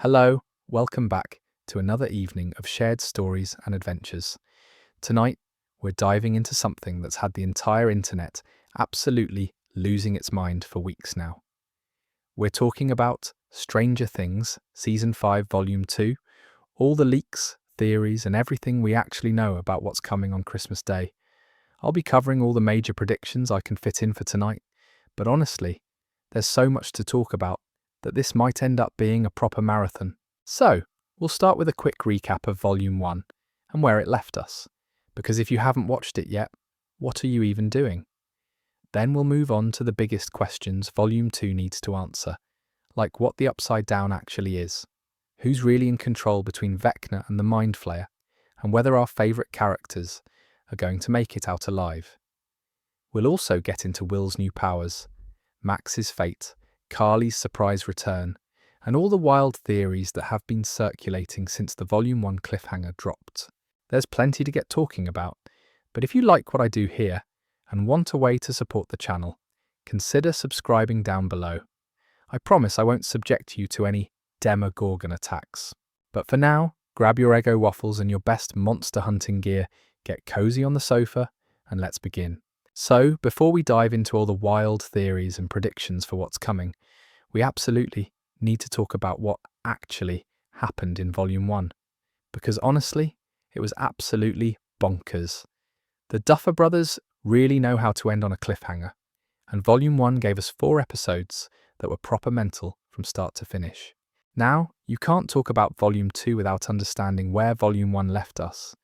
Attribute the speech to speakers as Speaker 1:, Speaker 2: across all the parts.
Speaker 1: Hello, welcome back to another evening of shared stories and adventures. Tonight, we're diving into something that's had the entire internet absolutely losing its mind for weeks now. We're talking about Stranger Things, Season 5, Volume 2, all the leaks, theories, and everything we actually know about what's coming on Christmas Day. I'll be covering all the major predictions I can fit in for tonight, but honestly, there's so much to talk about that this might end up being a proper marathon. So, we'll start with a quick recap of Volume 1 and where it left us, because if you haven't watched it yet, what are you even doing? Then we'll move on to the biggest questions Volume 2 needs to answer, like what the Upside Down actually is, who's really in control between Vecna and the Mind Flayer, and whether our favourite characters are going to make it out alive. We'll also get into Will's new powers, Max's fate, Carly's surprise return, and all the wild theories that have been circulating since the Volume 1 cliffhanger dropped. There's plenty to get talking about, but if you like what I do here and want a way to support the channel, consider subscribing down below. I promise I won't subject you to any Demogorgon attacks. But for now, grab your Eggo waffles and your best monster hunting gear, get cozy on the sofa, and let's begin. So, before we dive into all the wild theories and predictions for what's coming, we absolutely need to talk about what actually happened in Volume 1. Because honestly, it was absolutely bonkers. The Duffer Brothers really know how to end on a cliffhanger, and Volume 1 gave us 4 episodes that were proper mental from start to finish. Now, you can't talk about Volume 2 without understanding where Volume 1 left us.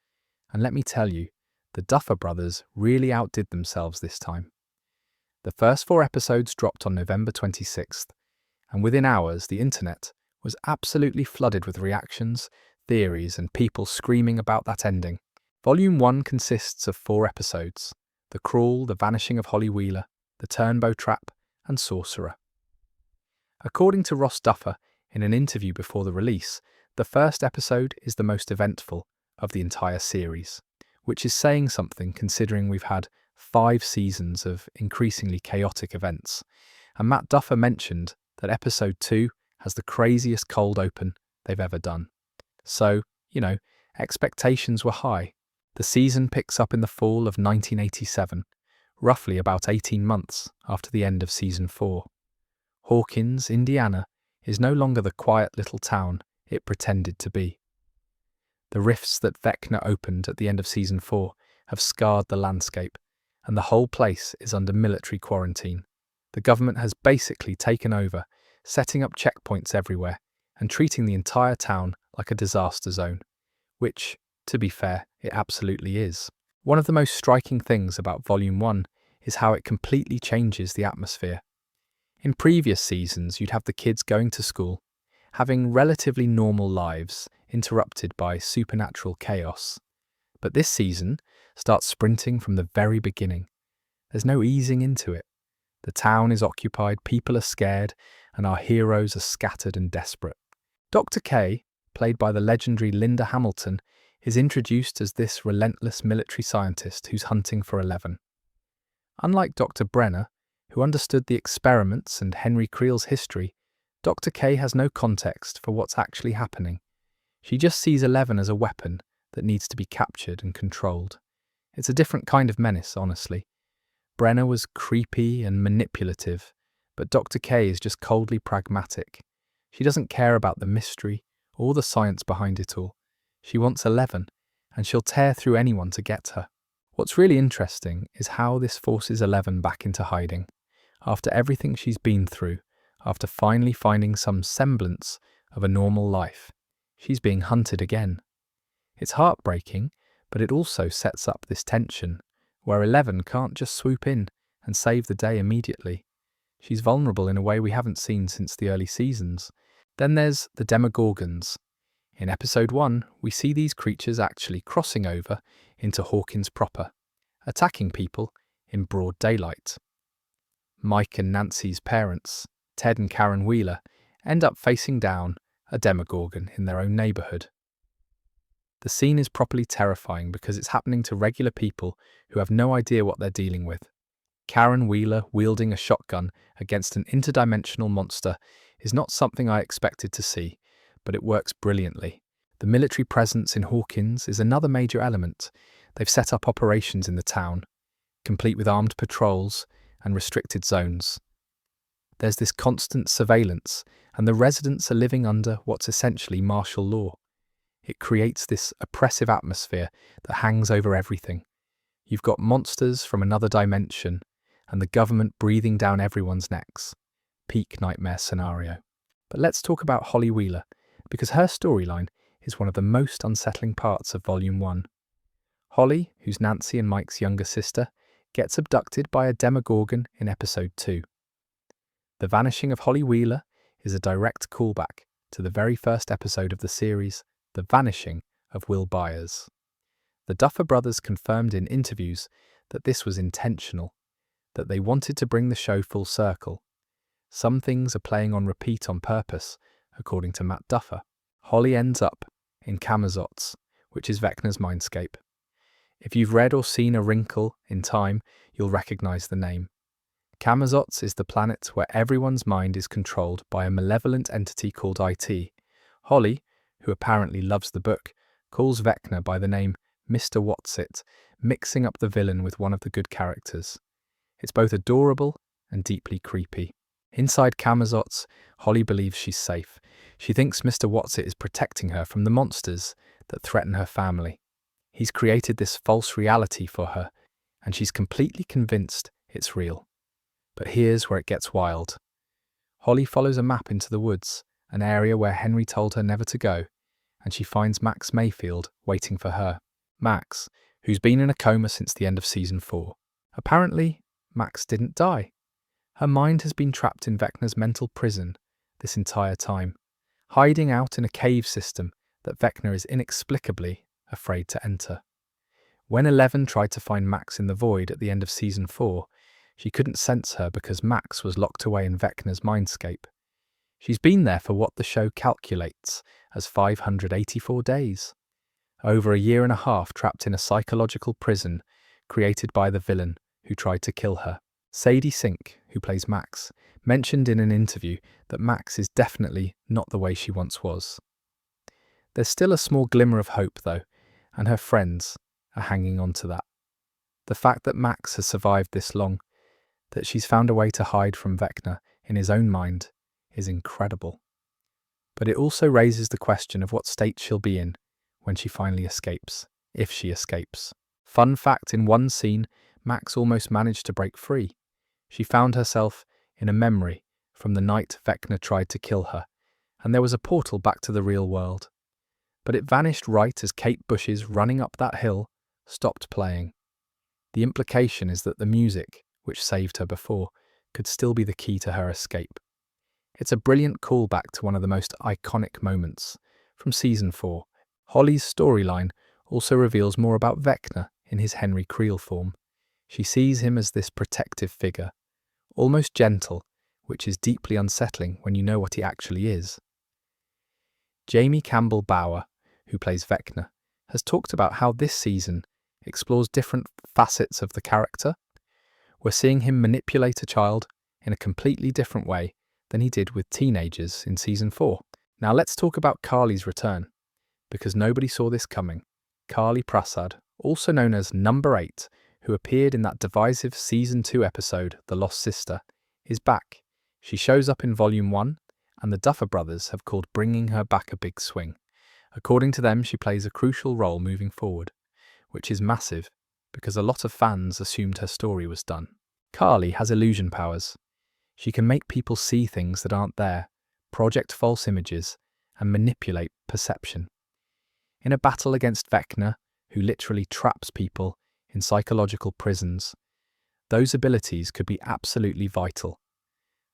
Speaker 1: And let me tell you, the Duffer Brothers really outdid themselves this time. The first 4 episodes dropped on November 26th, and within hours the internet was absolutely flooded with reactions, theories, and people screaming about that ending. Volume 1 consists of 4 episodes: The Crawl, The Vanishing of Holly Wheeler, The Turnbow Trap, and Sorcerer. According to Ross Duffer, in an interview before the release, the first episode is the most eventful of the entire series, which is saying something considering we've had 5 seasons of increasingly chaotic events. And Matt Duffer mentioned that episode 2 has the craziest cold open they've ever done. So, expectations were high. The season picks up in the fall of 1987, roughly about 18 months after the end of season 4. Hawkins, Indiana, is no longer the quiet little town it pretended to be. The rifts that Vecna opened at the end of season 4 have scarred the landscape, and the whole place is under military quarantine. The government has basically taken over, setting up checkpoints everywhere and treating the entire town like a disaster zone, which, to be fair, it absolutely is. One of the most striking things about Volume 1 is how it completely changes the atmosphere. In previous seasons, you'd have the kids going to school, having relatively normal lives, interrupted by supernatural chaos. But this season starts sprinting from the very beginning. There's no easing into it. The town is occupied, people are scared, and our heroes are scattered and desperate. Dr. K, played by the legendary Linda Hamilton, is introduced as this relentless military scientist who's hunting for 11. Unlike Dr. Brenner, who understood the experiments and Henry Creel's history, Dr. K has no context for what's actually happening. She just sees 11 as a weapon that needs to be captured and controlled. It's a different kind of menace, honestly. Brenner was creepy and manipulative, but Dr. K is just coldly pragmatic. She doesn't care about the mystery or the science behind it all. She wants 11, and she'll tear through anyone to get her. What's really interesting is how this forces 11 back into hiding. After everything she's been through, after finally finding some semblance of a normal life, she's being hunted again. It's heartbreaking, but it also sets up this tension, where 11 can't just swoop in and save the day immediately. She's vulnerable in a way we haven't seen since the early seasons. Then there's the Demogorgons. In episode 1, we see these creatures actually crossing over into Hawkins proper, attacking people in broad daylight. Mike and Nancy's parents, Ted and Karen Wheeler, end up facing down a Demogorgon in their own neighbourhood. The scene is properly terrifying because it's happening to regular people who have no idea what they're dealing with. Karen Wheeler wielding a shotgun against an interdimensional monster is not something I expected to see, but it works brilliantly. The military presence in Hawkins is another major element. They've set up operations in the town, complete with armed patrols and restricted zones. There's this constant surveillance, and the residents are living under what's essentially martial law. It creates this oppressive atmosphere that hangs over everything. You've got monsters from another dimension, and the government breathing down everyone's necks. Peak nightmare scenario. But let's talk about Holly Wheeler, because her storyline is one of the most unsettling parts of Volume 1. Holly, who's Nancy and Mike's younger sister, gets abducted by a Demogorgon in Episode 2. The vanishing of Holly Wheeler is a direct callback to the very first episode of the series, The Vanishing of Will Byers. The Duffer Brothers confirmed in interviews that this was intentional, that they wanted to bring the show full circle. Some things are playing on repeat on purpose, according to Matt Duffer. Holly ends up in Camazotz, which is Vecna's mindscape. If you've read or seen A Wrinkle in Time, you'll recognize the name. Camazotz is the planet where everyone's mind is controlled by a malevolent entity called IT. Holly, who apparently loves the book, calls Vecna by the name Mr. Whatsit, mixing up the villain with one of the good characters. It's both adorable and deeply creepy. Inside Camazotz, Holly believes she's safe. She thinks Mr. Whatsit is protecting her from the monsters that threaten her family. He's created this false reality for her, and she's completely convinced it's real. But here's where it gets wild. Holly follows a map into the woods, an area where Henry told her never to go, and she finds Max Mayfield waiting for her. Max, who's been in a coma since the end of Season 4. Apparently, Max didn't die. Her mind has been trapped in Vecna's mental prison this entire time, hiding out in a cave system that Vecna is inexplicably afraid to enter. When Eleven tried to find Max in the void at the end of Season 4, she couldn't sense her because Max was locked away in Vecna's mindscape. She's been there for what the show calculates as 584 days. Over a year and a half trapped in a psychological prison created by the villain who tried to kill her. Sadie Sink, who plays Max, mentioned in an interview that Max is definitely not the way she once was. There's still a small glimmer of hope, though, and her friends are hanging on to that. The fact that Max has survived this long, that she's found a way to hide from Vecna in his own mind, is incredible. But it also raises the question of what state she'll be in when she finally escapes, if she escapes. Fun fact, in one scene, Max almost managed to break free. She found herself in a memory from the night Vecna tried to kill her, and there was a portal back to the real world. But it vanished right as Kate Bush's Running Up That Hill stopped playing. The implication is that the music, which saved her before, could still be the key to her escape. It's a brilliant callback to one of the most iconic moments from Season 4. Holly's storyline also reveals more about Vecna in his Henry Creel form. She sees him as this protective figure, almost gentle, which is deeply unsettling when you know what he actually is. Jamie Campbell Bower, who plays Vecna, has talked about how this season explores different facets of the character. We're seeing him manipulate a child in a completely different way than he did with teenagers in Season 4. Now let's talk about Carly's return, because nobody saw this coming. Carly Prasad, also known as Number 8, who appeared in that divisive Season 2 episode, The Lost Sister, is back. She shows up in Volume 1, and the Duffer Brothers have called bringing her back a big swing. According to them, she plays a crucial role moving forward, which is massive, because a lot of fans assumed her story was done. Carly has illusion powers. She can make people see things that aren't there, project false images, and manipulate perception. In a battle against Vecna, who literally traps people in psychological prisons, those abilities could be absolutely vital.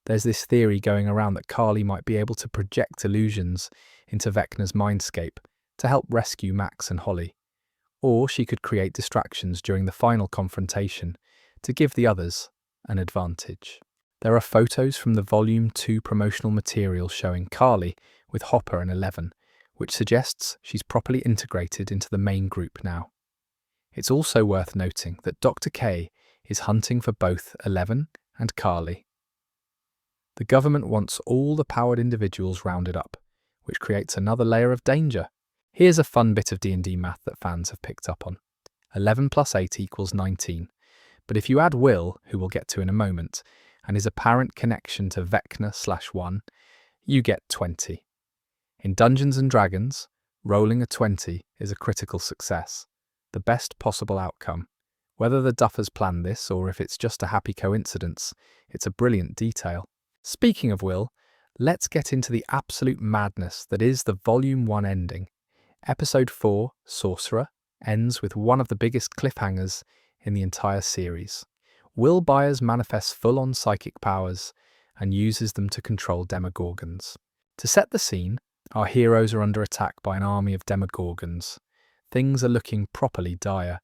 Speaker 1: There's this theory going around that Carly might be able to project illusions into Vecna's mindscape to help rescue Max and Holly. Or she could create distractions during the final confrontation to give the others an advantage. There are photos from the Volume 2 promotional material showing Carly with Hopper and Eleven, which suggests she's properly integrated into the main group now. It's also worth noting that Dr. K is hunting for both Eleven and Carly. The government wants all the powered individuals rounded up, which creates another layer of danger. Here's a fun bit of D&D math that fans have picked up on. 11 plus 8 equals 19. But if you add Will, who we'll get to in a moment, and his apparent connection to Vecna/1, you get 20. In Dungeons & Dragons, rolling a 20 is a critical success, the best possible outcome. Whether the Duffers planned this or if it's just a happy coincidence, it's a brilliant detail. Speaking of Will, let's get into the absolute madness that is the Volume 1 ending. Episode 4, Sorcerer, ends with one of the biggest cliffhangers in the entire series. Will Byers manifests full-on psychic powers and uses them to control Demogorgons. To set the scene, our heroes are under attack by an army of Demogorgons. Things are looking properly dire.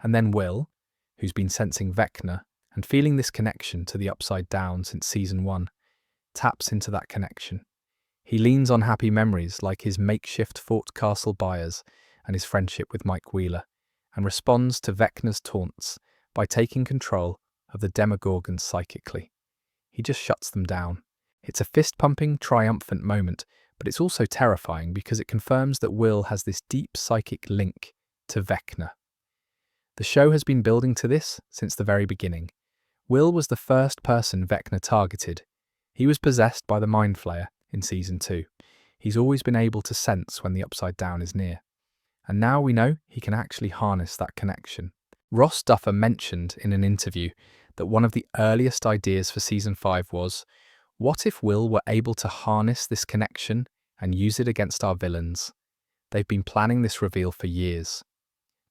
Speaker 1: And then Will, who's been sensing Vecna and feeling this connection to the Upside Down since Season 1, taps into that connection. He leans on happy memories like his makeshift Fort Castle Byers and his friendship with Mike Wheeler, and responds to Vecna's taunts by taking control of the Demogorgons psychically. He just shuts them down. It's a fist-pumping, triumphant moment, but it's also terrifying because it confirms that Will has this deep psychic link to Vecna. The show has been building to this since the very beginning. Will was the first person Vecna targeted. He was possessed by the Mind Flayer in Season 2. He's always been able to sense when the Upside Down is near. And now we know he can actually harness that connection. Ross Duffer mentioned in an interview that one of the earliest ideas for Season 5 was, what if Will were able to harness this connection and use it against our villains? They've been planning this reveal for years.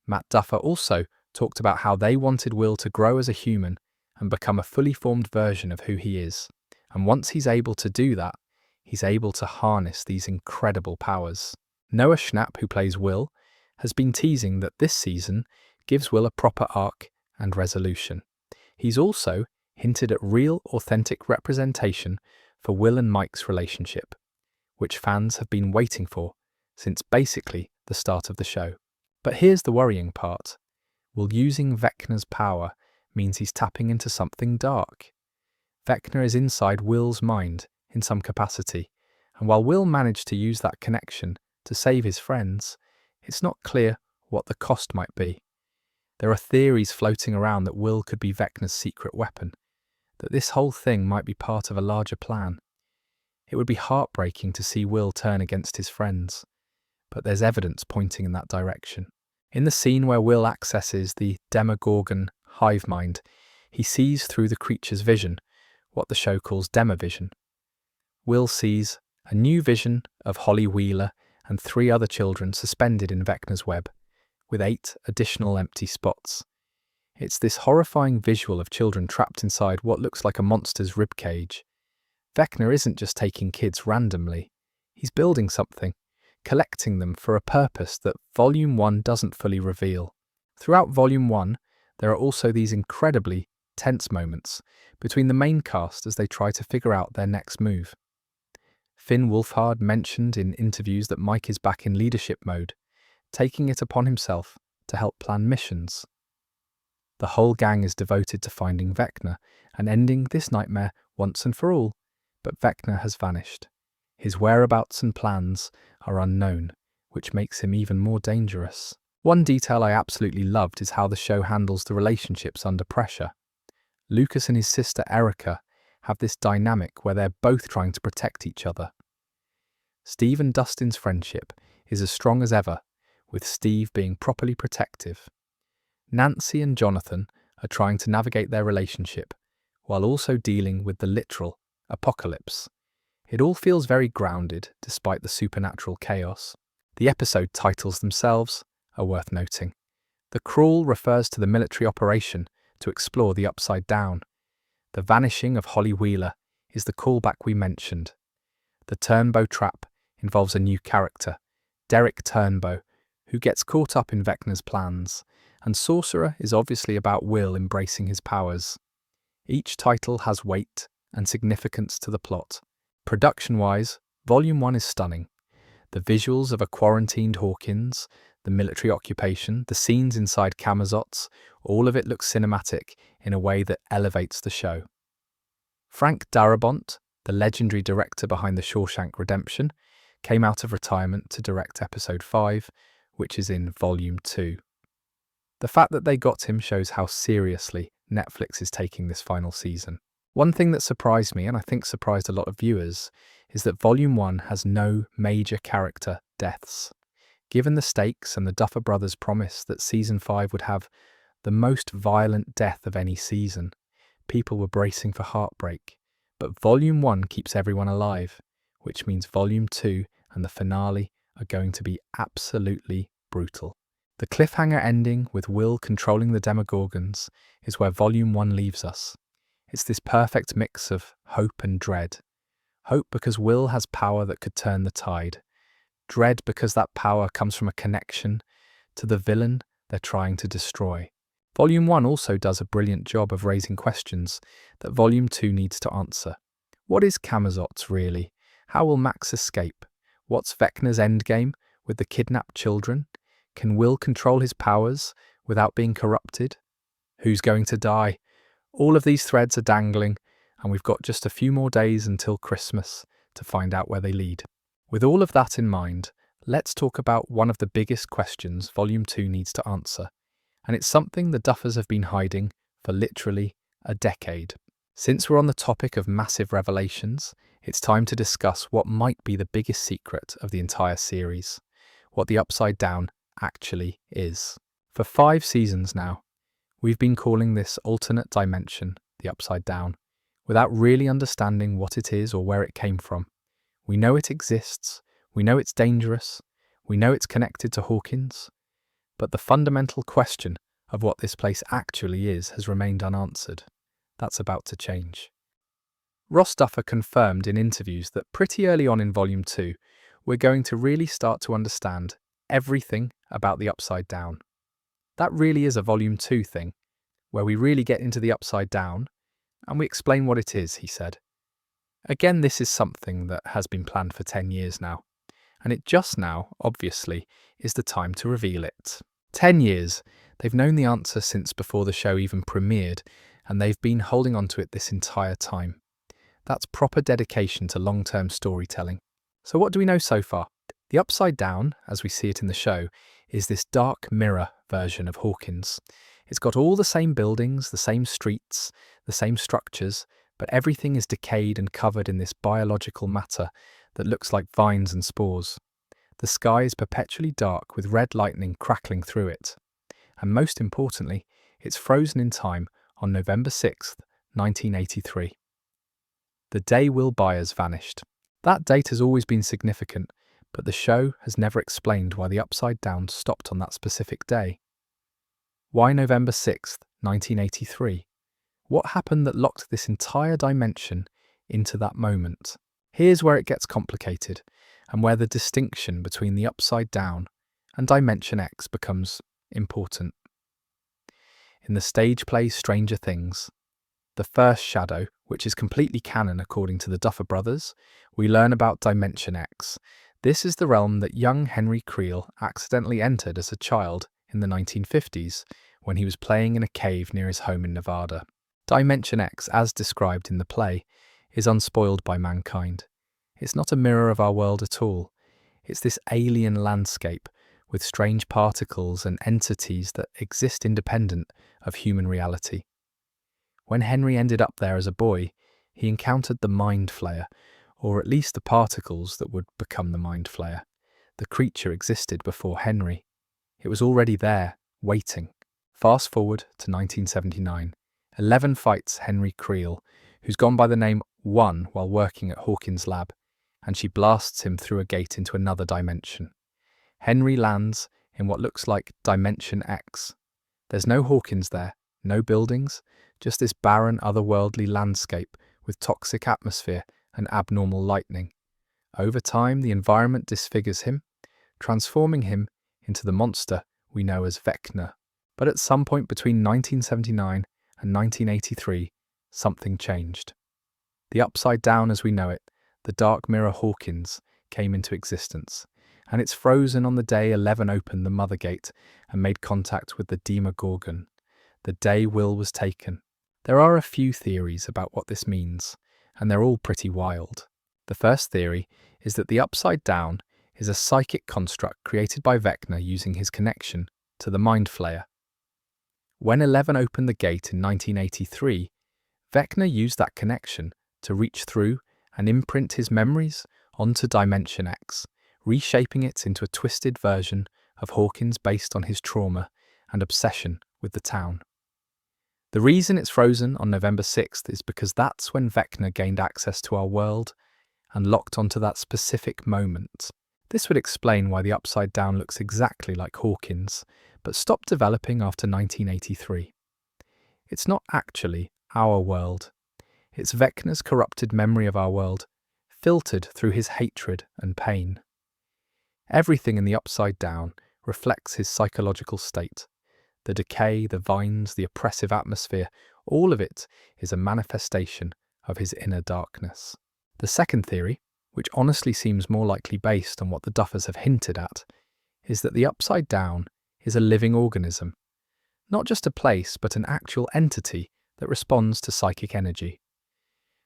Speaker 1: Matt Duffer also talked about how they wanted Will to grow as a human and become a fully formed version of who he is. And once he's able to do that, he's able to harness these incredible powers. Noah Schnapp, who plays Will, has been teasing that this season gives Will a proper arc and resolution. He's also hinted at real, authentic representation for Will and Mike's relationship, which fans have been waiting for since basically the start of the show. But here's the worrying part. Will using Vecna's power means he's tapping into something dark. Vecna is inside Will's mind in some capacity, and while Will managed to use that connection to save his friends, it's not clear what the cost might be. There are theories floating around that Will could be Vecna's secret weapon, that this whole thing might be part of a larger plan. It would be heartbreaking to see Will turn against his friends, but there's evidence pointing in that direction. In the scene where Will accesses the Demogorgon hive mind, he sees through the creature's vision, what the show calls demovision. Will sees a new vision of Holly Wheeler and 3 other children suspended in Vecna's web, with 8 additional empty spots. It's this horrifying visual of children trapped inside what looks like a monster's ribcage. Vecna isn't just taking kids randomly. He's building something, collecting them for a purpose that Volume 1 doesn't fully reveal. Throughout Volume 1, there are also these incredibly tense moments between the main cast as they try to figure out their next move. Finn Wolfhard mentioned in interviews that Mike is back in leadership mode, taking it upon himself to help plan missions. The whole gang is devoted to finding Vecna and ending this nightmare once and for all, but Vecna has vanished. His whereabouts and plans are unknown, which makes him even more dangerous. One detail I absolutely loved is how the show handles the relationships under pressure. Lucas and his sister Erica have this dynamic where they're both trying to protect each other. Steve and Dustin's friendship is as strong as ever, with Steve being properly protective. Nancy and Jonathan are trying to navigate their relationship, while also dealing with the literal apocalypse. It all feels very grounded, despite the supernatural chaos. The episode titles themselves are worth noting. The Crawl refers to the military operation to explore the Upside Down. The vanishing of Holly Wheeler is the callback we mentioned. The Turnbow Trap involves a new character, Derek Turnbow, who gets caught up in Vecna's plans, and Sorcerer is obviously about Will embracing his powers. Each title has weight and significance to the plot. Production-wise, Volume 1 is stunning. The visuals of a quarantined Hawkins, the military occupation, the scenes inside Camazotz, all of it looks cinematic in a way that elevates the show. Frank Darabont, the legendary director behind The Shawshank Redemption, came out of retirement to direct episode 5, which is in volume 2. The fact that they got him shows how seriously Netflix is taking this final season. One thing that surprised me, and I think surprised a lot of viewers, is that volume 1 has no major character deaths. Given the stakes and the Duffer Brothers' promise that season 5 would have the most violent death of any season, people were bracing for heartbreak. But volume 1 keeps everyone alive, which means volume 2 and the finale are going to be absolutely brutal. The cliffhanger ending with Will controlling the Demogorgons is where volume 1 leaves us. It's this perfect mix of hope and dread. Hope because Will has power that could turn the tide. Dread because that power comes from a connection to the villain they're trying to destroy. Volume 1 also does a brilliant job of raising questions that Volume 2 needs to answer. What is Camazotz really? How will Max escape? What's Vecna's endgame with the kidnapped children? Can Will control his powers without being corrupted? Who's going to die? All of these threads are dangling, and we've got just a few more days until Christmas to find out where they lead. With all of that in mind, let's talk about one of the biggest questions Volume 2 needs to answer. And it's something the Duffers have been hiding for literally a decade. Since we're on the topic of massive revelations, it's time to discuss what might be the biggest secret of the entire series, what the Upside Down actually is. For 5 seasons now, we've been calling this alternate dimension the Upside Down, without really understanding what it is or where it came from. We know it exists, we know it's dangerous, we know it's connected to Hawkins, but the fundamental question of what this place actually is has remained unanswered. That's about to change. Ross Duffer confirmed in interviews that pretty early on in Volume 2, we're going to really start to understand everything about the Upside Down. That really is a Volume 2 thing, where we really get into the Upside Down, and we explain what it is, he said. Again, this is something that has been planned for 10 years now, and it just now, obviously, is the time to reveal it. 10 years. They've known the answer since before the show even premiered, and they've been holding on to it this entire time. That's proper dedication to long-term storytelling. So what do we know so far? The Upside Down, as we see it in the show, is this dark mirror version of Hawkins. It's got all the same buildings, the same streets, the same structures, but everything is decayed and covered in this biological matter that looks like vines and spores. The sky is perpetually dark with red lightning crackling through it. And most importantly, it's frozen in time on November 6th, 1983. The day Will Byers vanished. That date has always been significant, but the show has never explained why the Upside Down stopped on that specific day. Why November 6th, 1983? What happened that locked this entire dimension into that moment? Here's where it gets complicated, and where the distinction between the Upside Down and Dimension X becomes important. In the stage play Stranger Things, the first shadow, which is completely canon according to the Duffer Brothers, we learn about Dimension X. This is the realm that young Henry Creel accidentally entered as a child in the 1950s when he was playing in a cave near his home in Nevada. Dimension X, as described in the play, is unspoiled by mankind. It's not a mirror of our world at all. It's this alien landscape with strange particles and entities that exist independent of human reality. When Henry ended up there as a boy, he encountered the Mind Flayer, or at least the particles that would become the Mind Flayer. The creature existed before Henry. It was already there, waiting. Fast forward to 1979. 11 fights Henry Creel, who's gone by the name One while working at Hawkins' lab, and she blasts him through a gate into another dimension. Henry lands in what looks like Dimension X. There's no Hawkins there, no buildings, just this barren otherworldly landscape with toxic atmosphere and abnormal lightning. Over time, the environment disfigures him, transforming him into the monster we know as Vecna. But at some point between 1979 and 1983, something changed. The Upside Down as we know it, the Dark Mirror Hawkins, came into existence, and it's frozen on the day 11 opened the Mother Gate and made contact with the Demogorgon, the day Will was taken. There are a few theories about what this means, and they're all pretty wild. The first theory is that the Upside Down is a psychic construct created by Vecna using his connection to the Mind Flayer. When 11 opened the gate in 1983, Vecna used that connection to reach through and imprint his memories onto Dimension X, reshaping it into a twisted version of Hawkins based on his trauma and obsession with the town. The reason it's frozen on November 6th is because that's when Vecna gained access to our world and locked onto that specific moment. This would explain why the Upside Down looks exactly like Hawkins, but stopped developing after 1983. It's not actually our world. It's Vecna's corrupted memory of our world, filtered through his hatred and pain. Everything in the Upside Down reflects his psychological state. The decay, the vines, the oppressive atmosphere, all of it is a manifestation of his inner darkness. The second theory, which honestly seems more likely based on what the Duffers have hinted at, is that the Upside Down is a living organism. Not just a place, but an actual entity that responds to psychic energy.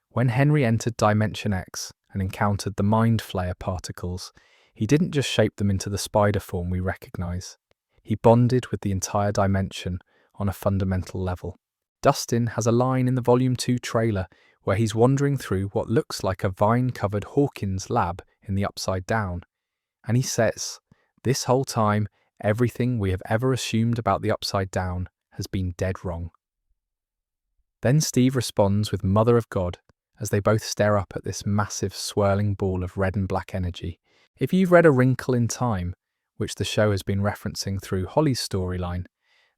Speaker 1: When Henry entered Dimension X and encountered the Mind Flayer particles, he didn't just shape them into the spider form we recognize. He bonded with the entire dimension on a fundamental level. Dustin has a line in the Volume 2 trailer where he's wandering through what looks like a vine-covered Hawkins lab in the Upside Down, and he says, "This whole time, everything we have ever assumed about the Upside Down has been dead wrong." Then Steve responds with Mother of God as they both stare up at this massive swirling ball of red and black energy. If you've read A Wrinkle in Time, which the show has been referencing through Holly's storyline,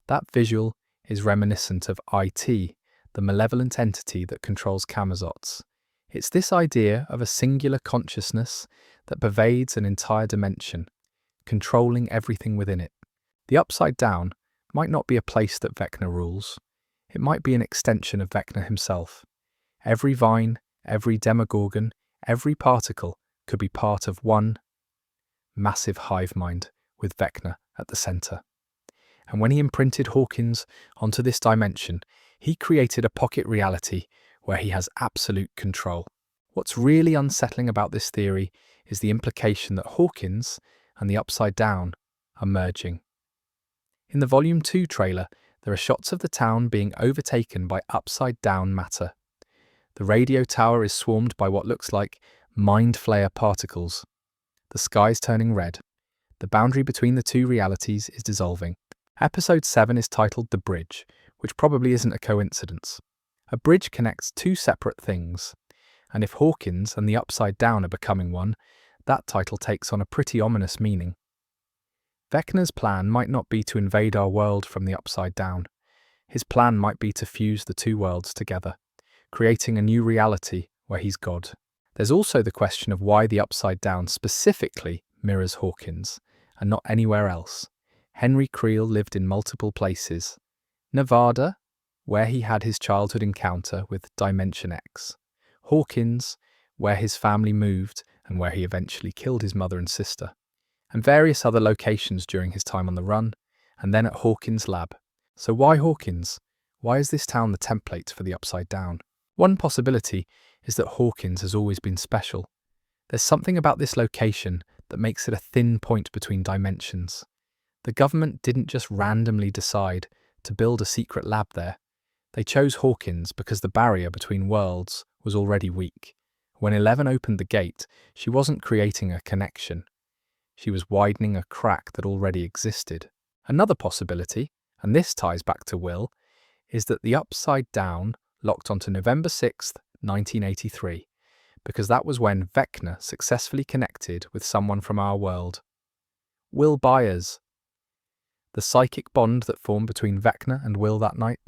Speaker 1: that visual is reminiscent of IT, the malevolent entity that controls Camazots. It's this idea of a singular consciousness that pervades an entire dimension, controlling everything within it. The Upside Down might not be a place that Vecna rules. It might be an extension of Vecna himself. Every vine, every demogorgon, every particle could be part of one massive hive mind with Vecna at the centre. And when he imprinted Hawkins onto this dimension, he created a pocket reality where he has absolute control. What's really unsettling about this theory is the implication that Hawkins and the Upside Down are merging. In the Volume 2 trailer, there are shots of the town being overtaken by Upside Down matter. The radio tower is swarmed by what looks like Mind Flayer particles. The sky's turning red. The boundary between the two realities is dissolving. Episode 7 is titled The Bridge, which probably isn't a coincidence. A bridge connects two separate things, and if Hawkins and the Upside Down are becoming one, that title takes on a pretty ominous meaning. Vecna's plan might not be to invade our world from the Upside Down. His plan might be to fuse the two worlds together, creating a new reality where he's God. There's also the question of why the Upside Down specifically mirrors Hawkins, and not anywhere else. Henry Creel lived in multiple places. Nevada, where he had his childhood encounter with Dimension X. Hawkins, where his family moved and where he eventually killed his mother and sister. And various other locations during his time on the run, and then at Hawkins' lab. So why Hawkins? Why is this town the template for the Upside Down? One possibility is that Hawkins has always been special. There's something about this location that makes it a thin point between dimensions. The government didn't just randomly decide to build a secret lab there. They chose Hawkins because the barrier between worlds was already weak. When 11 opened the gate, she wasn't creating a connection. She was widening a crack that already existed. Another possibility, and this ties back to Will, is that the Upside Down locked onto November 6th, 1983, because that was when Vecna successfully connected with someone from our world. Will Byers. The psychic bond that formed between Vecna and Will that night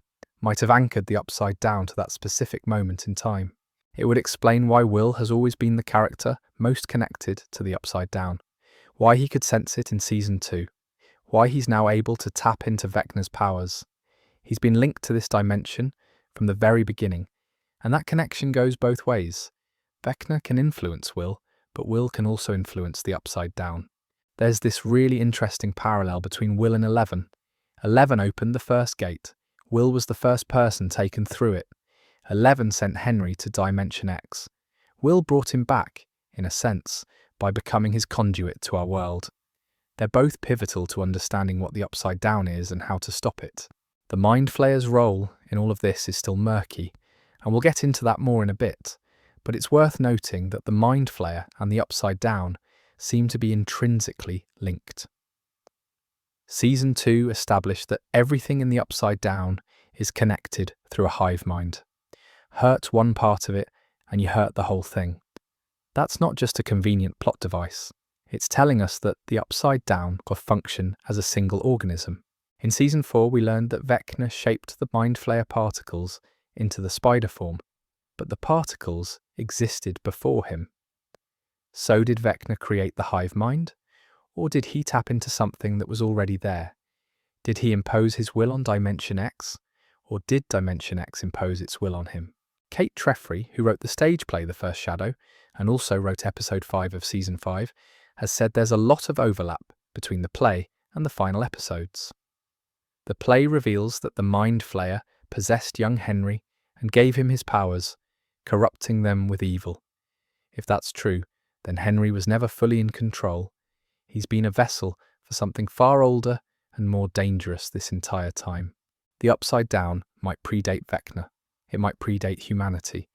Speaker 1: might have anchored the Upside Down to that specific moment in time. It would explain why Will has always been the character most connected to the Upside Down, why he could sense it in Season 2, why he's now able to tap into Vecna's powers. He's been linked to this dimension from the very beginning, and that connection goes both ways. Vecna can influence Will, but Will can also influence the Upside Down. There's this really interesting parallel between Will and 11. 11 opened the first gate. Will was the first person taken through it. 11 sent Henry to Dimension X. Will brought him back, in a sense, by becoming his conduit to our world. They're both pivotal to understanding what the Upside Down is and how to stop it. The Mind Flayer's role in all of this is still murky, and we'll get into that more in a bit, but it's worth noting that the Mind Flayer and the Upside Down seem to be intrinsically linked. Season 2 established that everything in the Upside Down is connected through a hive mind. Hurt one part of it, and you hurt the whole thing. That's not just a convenient plot device. It's telling us that the Upside Down will function as a single organism. In Season 4, we learned that Vecna shaped the Mind Flayer particles into the spider form, but the particles existed before him. So did Vecna create the hive mind? Or did he tap into something that was already there? Did he impose his will on Dimension X? Or did Dimension X impose its will on him? Kate Treffry, who wrote the stage play The First Shadow, and also wrote episode 5 of Season 5, has said there's a lot of overlap between the play and the final episodes. The play reveals that the Mind Flayer possessed young Henry and gave him his powers, corrupting them with evil. If that's true, then Henry was never fully in control. He's been a vessel for something far older and more dangerous this entire time. The Upside Down might predate Vecna. It might predate humanity.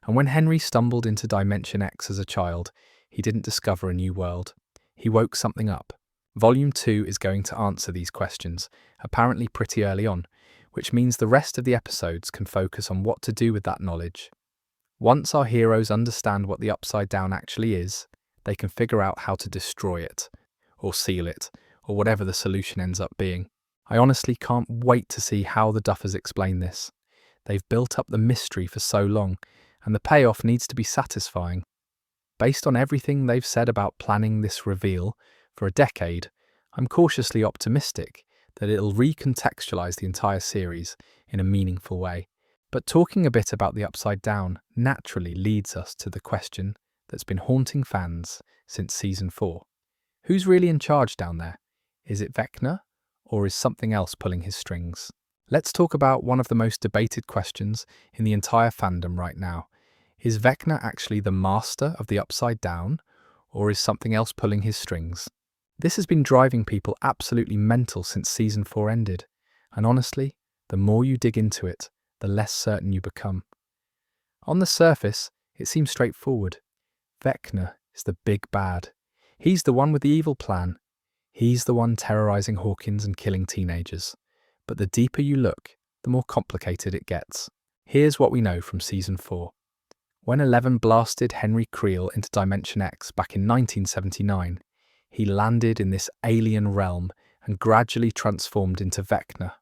Speaker 1: And when Henry stumbled into Dimension X as a child, he didn't discover a new world. He woke something up. Volume 2 is going to answer these questions, apparently pretty early on, which means the rest of the episodes can focus on what to do with that knowledge. Once our heroes understand what the Upside Down actually is, they can figure out how to destroy it, or seal it, or whatever the solution ends up being. I honestly can't wait to see how the Duffers explain this. They've built up the mystery for so long, and the payoff needs to be satisfying. Based on everything they've said about planning this reveal for a decade, I'm cautiously optimistic that it'll recontextualize the entire series in a meaningful way. But talking a bit about the Upside Down naturally leads us to the question that's been haunting fans since Season 4. Who's really in charge down there? Is it Vecna, or is something else pulling his strings? Let's talk about one of the most debated questions in the entire fandom right now. Is Vecna actually the master of the Upside Down, or is something else pulling his strings? This has been driving people absolutely mental since Season 4 ended, and honestly, the more you dig into it, the less certain you become. On the surface, it seems straightforward. Vecna is the big bad. He's the one with the evil plan. He's the one terrorizing Hawkins and killing teenagers. But the deeper you look, the more complicated it gets. Here's what we know from Season 4. When 11 blasted Henry Creel into Dimension X back in 1979, he landed in this alien realm and gradually transformed into Vecna.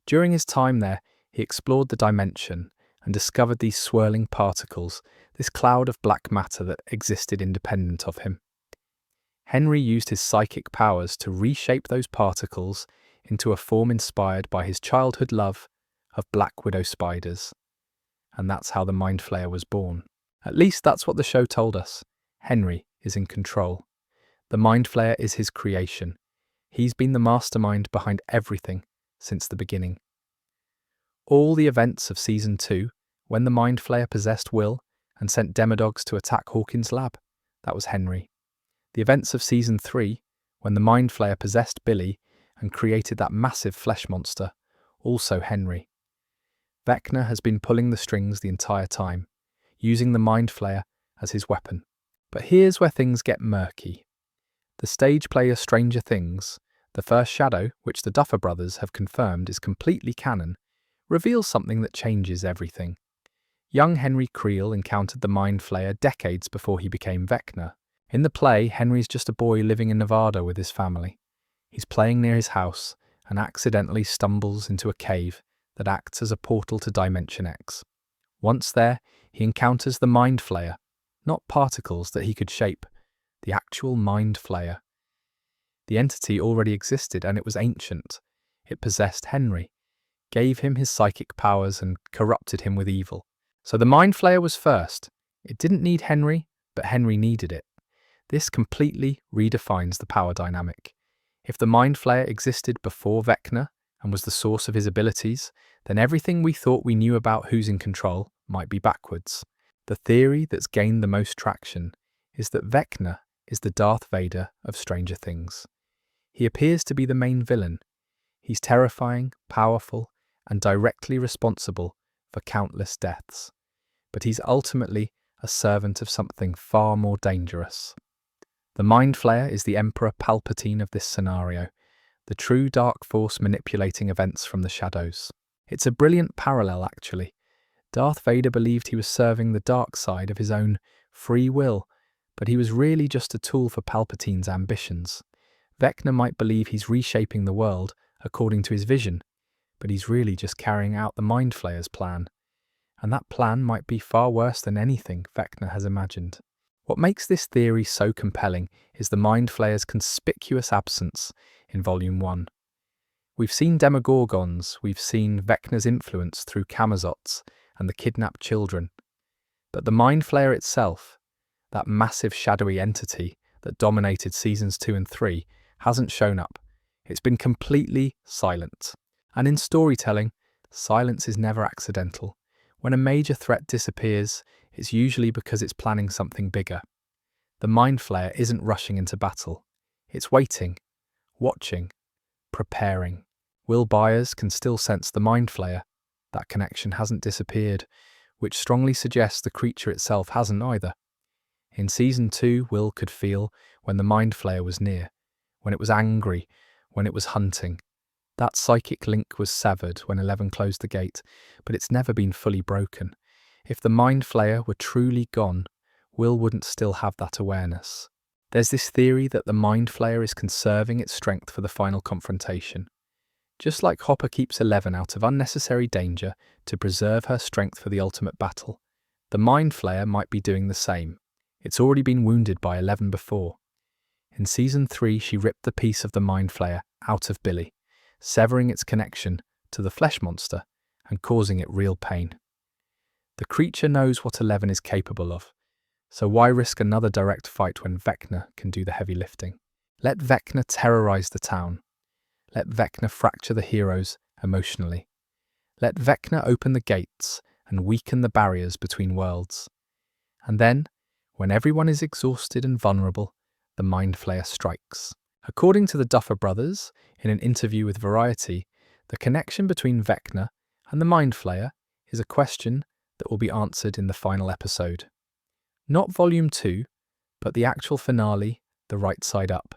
Speaker 1: During his time there, he explored the dimension and discovered these swirling particles, this cloud of black matter that existed independent of him. Henry used his psychic powers to reshape those particles into a form inspired by his childhood love of black widow spiders. And that's how the Mind Flayer was born. At least that's what the show told us. Henry is in control. The Mind Flayer is his creation. He's been the mastermind behind everything since the beginning. All the events of Season 2, when the Mind Flayer possessed Will and sent Demodogs to attack Hawkins' lab, that was Henry. The events of Season 3, when the Mind Flayer possessed Billy and created that massive flesh monster, also Henry. Vecna has been pulling the strings the entire time, using the Mind Flayer as his weapon. But here's where things get murky. The stage play of Stranger Things, The First Shadow, which the Duffer Brothers have confirmed is completely canon, reveals something that changes everything. Young Henry Creel encountered the Mind Flayer decades before he became Vecna. In the play, Henry's just a boy living in Nevada with his family. He's playing near his house and accidentally stumbles into a cave that acts as a portal to Dimension X. Once there, he encounters the Mind Flayer, not particles that he could shape, the actual Mind Flayer. The entity already existed and it was ancient. It possessed Henry, gave him his psychic powers and corrupted him with evil. So the Mind Flayer was first. It didn't need Henry, but Henry needed it. This completely redefines the power dynamic. If the Mind Flayer existed before Vecna and was the source of his abilities, then everything we thought we knew about who's in control might be backwards. The theory that's gained the most traction is that Vecna is the Darth Vader of Stranger Things. He appears to be the main villain. He's terrifying, powerful, and directly responsible for countless deaths. But he's ultimately a servant of something far more dangerous. The Mind Flayer is the Emperor Palpatine of this scenario, the true dark force manipulating events from the shadows. It's a brilliant parallel, actually. Darth Vader believed he was serving the dark side of his own free will, but he was really just a tool for Palpatine's ambitions. Vecna might believe he's reshaping the world according to his vision, but he's really just carrying out the Mind Flayer's plan. And that plan might be far worse than anything Vecna has imagined. What makes this theory so compelling is the Mind Flayer's conspicuous absence in Volume 1. We've seen Demogorgons, we've seen Vecna's influence through Camazots and the kidnapped children. But the Mind Flayer itself, that massive shadowy entity that dominated seasons 2 and 3, hasn't shown up. It's been completely silent. And in storytelling, silence is never accidental. When a major threat disappears, it's usually because it's planning something bigger. The Mind Flayer isn't rushing into battle. It's waiting, watching, preparing. Will Byers can still sense the Mind Flayer. That connection hasn't disappeared, which strongly suggests the creature itself hasn't either. In Season 2, Will could feel when the Mind Flayer was near, when it was angry, when it was hunting. That psychic link was severed when 11 closed the gate, but it's never been fully broken. If the Mind Flayer were truly gone, Will wouldn't still have that awareness. There's this theory that the Mind Flayer is conserving its strength for the final confrontation. Just like Hopper keeps 11 out of unnecessary danger to preserve her strength for the ultimate battle, the Mind Flayer might be doing the same. It's already been wounded by 11 before. In Season 3, she ripped the piece of the Mind Flayer out of Billy, severing its connection to the flesh monster and causing it real pain. The creature knows what 11 is capable of, so why risk another direct fight when Vecna can do the heavy lifting? Let Vecna terrorize the town. Let Vecna fracture the heroes emotionally. Let Vecna open the gates and weaken the barriers between worlds. And then, when everyone is exhausted and vulnerable, the Mind Flayer strikes. According to the Duffer Brothers, in an interview with Variety, the connection between Vecna and the Mind Flayer is a question that will be answered in the final episode. Not Volume 2, but the actual finale, The Right Side Up.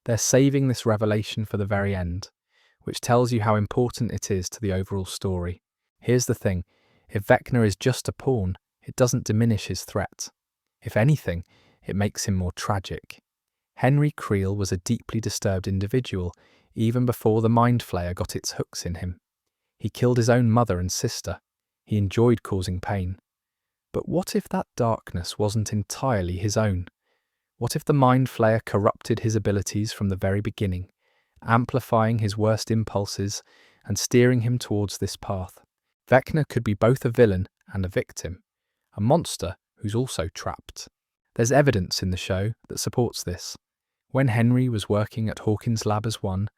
Speaker 1: They're saving this revelation for the very end, which tells you how important it is to the overall story. Here's the thing, if Vecna is just a pawn, it doesn't diminish his threat. If anything, it makes him more tragic. Henry Creel was a deeply disturbed individual, even before the Mind Flayer got its hooks in him. He killed his own mother and sister. He enjoyed causing pain. But what if that darkness wasn't entirely his own? What if the Mind Flayer corrupted his abilities from the very beginning, amplifying his worst impulses and steering him towards this path? Vecna could be both a villain and a victim, a monster who's also trapped. There's evidence in the show that supports this. When Henry was working at Hawkins' lab as one,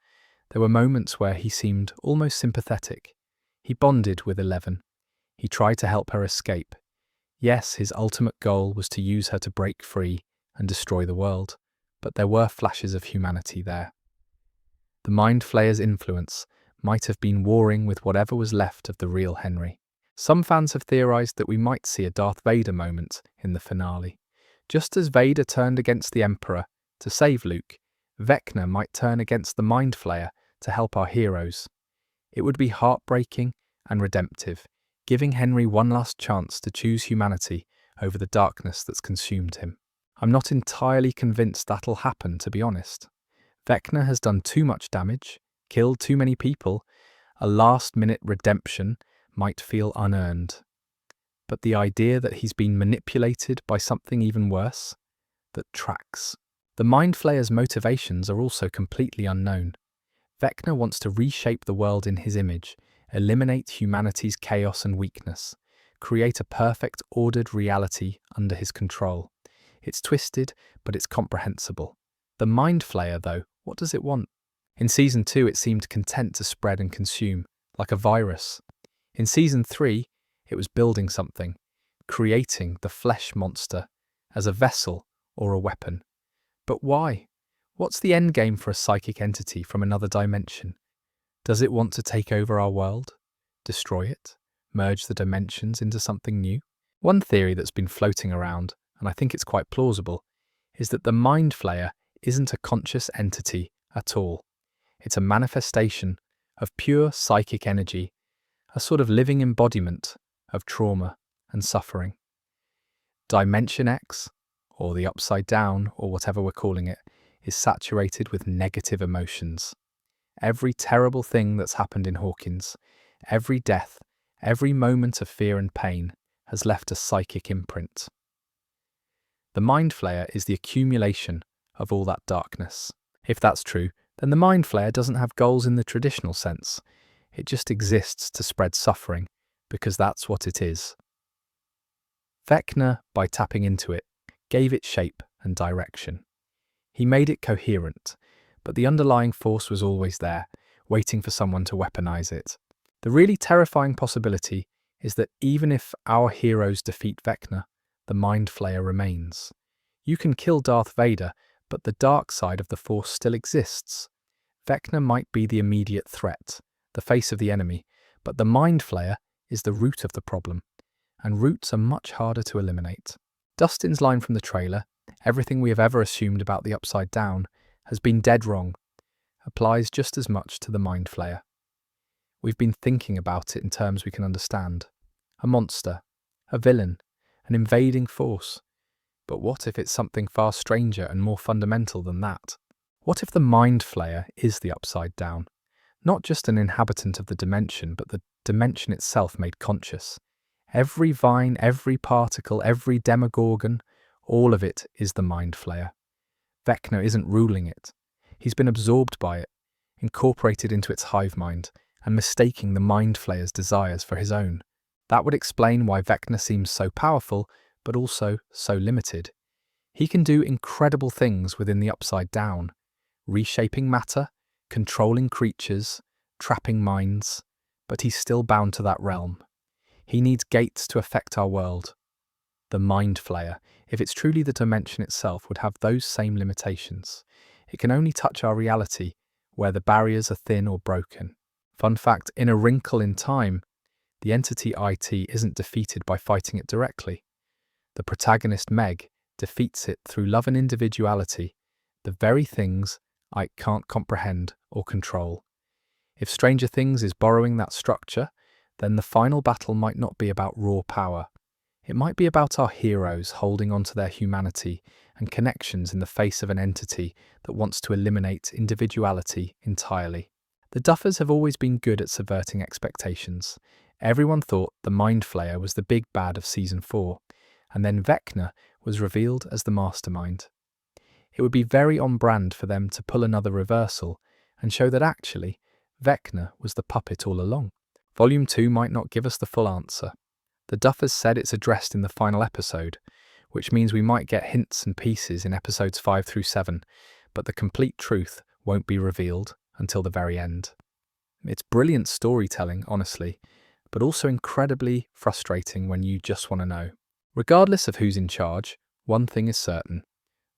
Speaker 1: there were moments where he seemed almost sympathetic. He bonded with 11. He tried to help her escape. Yes, his ultimate goal was to use her to break free and destroy the world, but there were flashes of humanity there. The Mind Flayer's influence might have been warring with whatever was left of the real Henry. Some fans have theorized that we might see a Darth Vader moment in the finale. Just as Vader turned against the Emperor to save Luke, Vecna might turn against the Mind Flayer to help our heroes. It would be heartbreaking and redemptive, giving Henry one last chance to choose humanity over the darkness that's consumed him. I'm not entirely convinced that'll happen, to be honest. Vecna has done too much damage, killed too many people. A last-minute redemption might feel unearned. But the idea that he's been manipulated by something even worse, that tracks. The Mind Flayer's motivations are also completely unknown. Vecna wants to reshape the world in his image, eliminate humanity's chaos and weakness, create a perfect, ordered reality under his control. It's twisted, but it's comprehensible. The Mind Flayer, though, what does it want? In Season 2, it seemed content to spread and consume, like a virus. In Season 3, it was building something, creating the flesh monster as a vessel or a weapon. But why? What's the end game for a psychic entity from another dimension? Does it want to take over our world? Destroy it? Merge the dimensions into something new? One theory that's been floating around, and I think it's quite plausible, is that the Mind Flayer isn't a conscious entity at all. It's a manifestation of pure psychic energy, a sort of living embodiment of trauma and suffering. Dimension X, or the Upside Down, or whatever we're calling it, is saturated with negative emotions. Every terrible thing that's happened in Hawkins, every death, every moment of fear and pain has left a psychic imprint. The Mind Flayer is the accumulation of all that darkness. If that's true, then the Mind Flayer doesn't have goals in the traditional sense. It just exists to spread suffering, because that's what it is. Vecna, by tapping into it, gave it shape and direction. He made it coherent, but the underlying force was always there, waiting for someone to weaponize it. The really terrifying possibility is that even if our heroes defeat Vecna, the Mind Flayer remains. You can kill Darth Vader, but the dark side of the Force still exists. Vecna might be the immediate threat, the face of the enemy, but the Mind Flayer is the root of the problem, and roots are much harder to eliminate. Dustin's line from the trailer, "Everything we have ever assumed about the Upside Down has been dead wrong," applies just as much to the Mind Flayer. We've been thinking about it in terms we can understand. A monster, a villain, an invading force. But what if it's something far stranger and more fundamental than that? What if the Mind Flayer is the Upside Down? Not just an inhabitant of the dimension, but the dimension itself made conscious. Every vine, every particle, every demogorgon, all of it is the Mind Flayer. Vecna isn't ruling it. He's been absorbed by it, incorporated into its hive mind, and mistaking the Mind Flayer's desires for his own. That would explain why Vecna seems so powerful, but also so limited. He can do incredible things within the Upside Down, reshaping matter, controlling creatures, trapping minds, but he's still bound to that realm. He needs gates to affect our world. The Mind Flayer, if it's truly the dimension itself, would have those same limitations. It can only touch our reality where the barriers are thin or broken. Fun fact, in A Wrinkle in Time, the entity IT isn't defeated by fighting it directly. The protagonist Meg defeats it through love and individuality, the very things Ike can't comprehend or control. If Stranger Things is borrowing that structure, then the final battle might not be about raw power. It might be about our heroes holding on to their humanity and connections in the face of an entity that wants to eliminate individuality entirely. The Duffers have always been good at subverting expectations. Everyone thought the Mind Flayer was the big bad of Season 4, and then Vecna was revealed as the mastermind. It would be very on brand for them to pull another reversal and show that actually Vecna was the puppet all along. Volume 2 might not give us the full answer. The Duffers said it's addressed in the final episode, which means we might get hints and pieces in episodes 5 through 7, but the complete truth won't be revealed until the very end. It's brilliant storytelling, honestly, but also incredibly frustrating when you just want to know. Regardless of who's in charge, one thing is certain.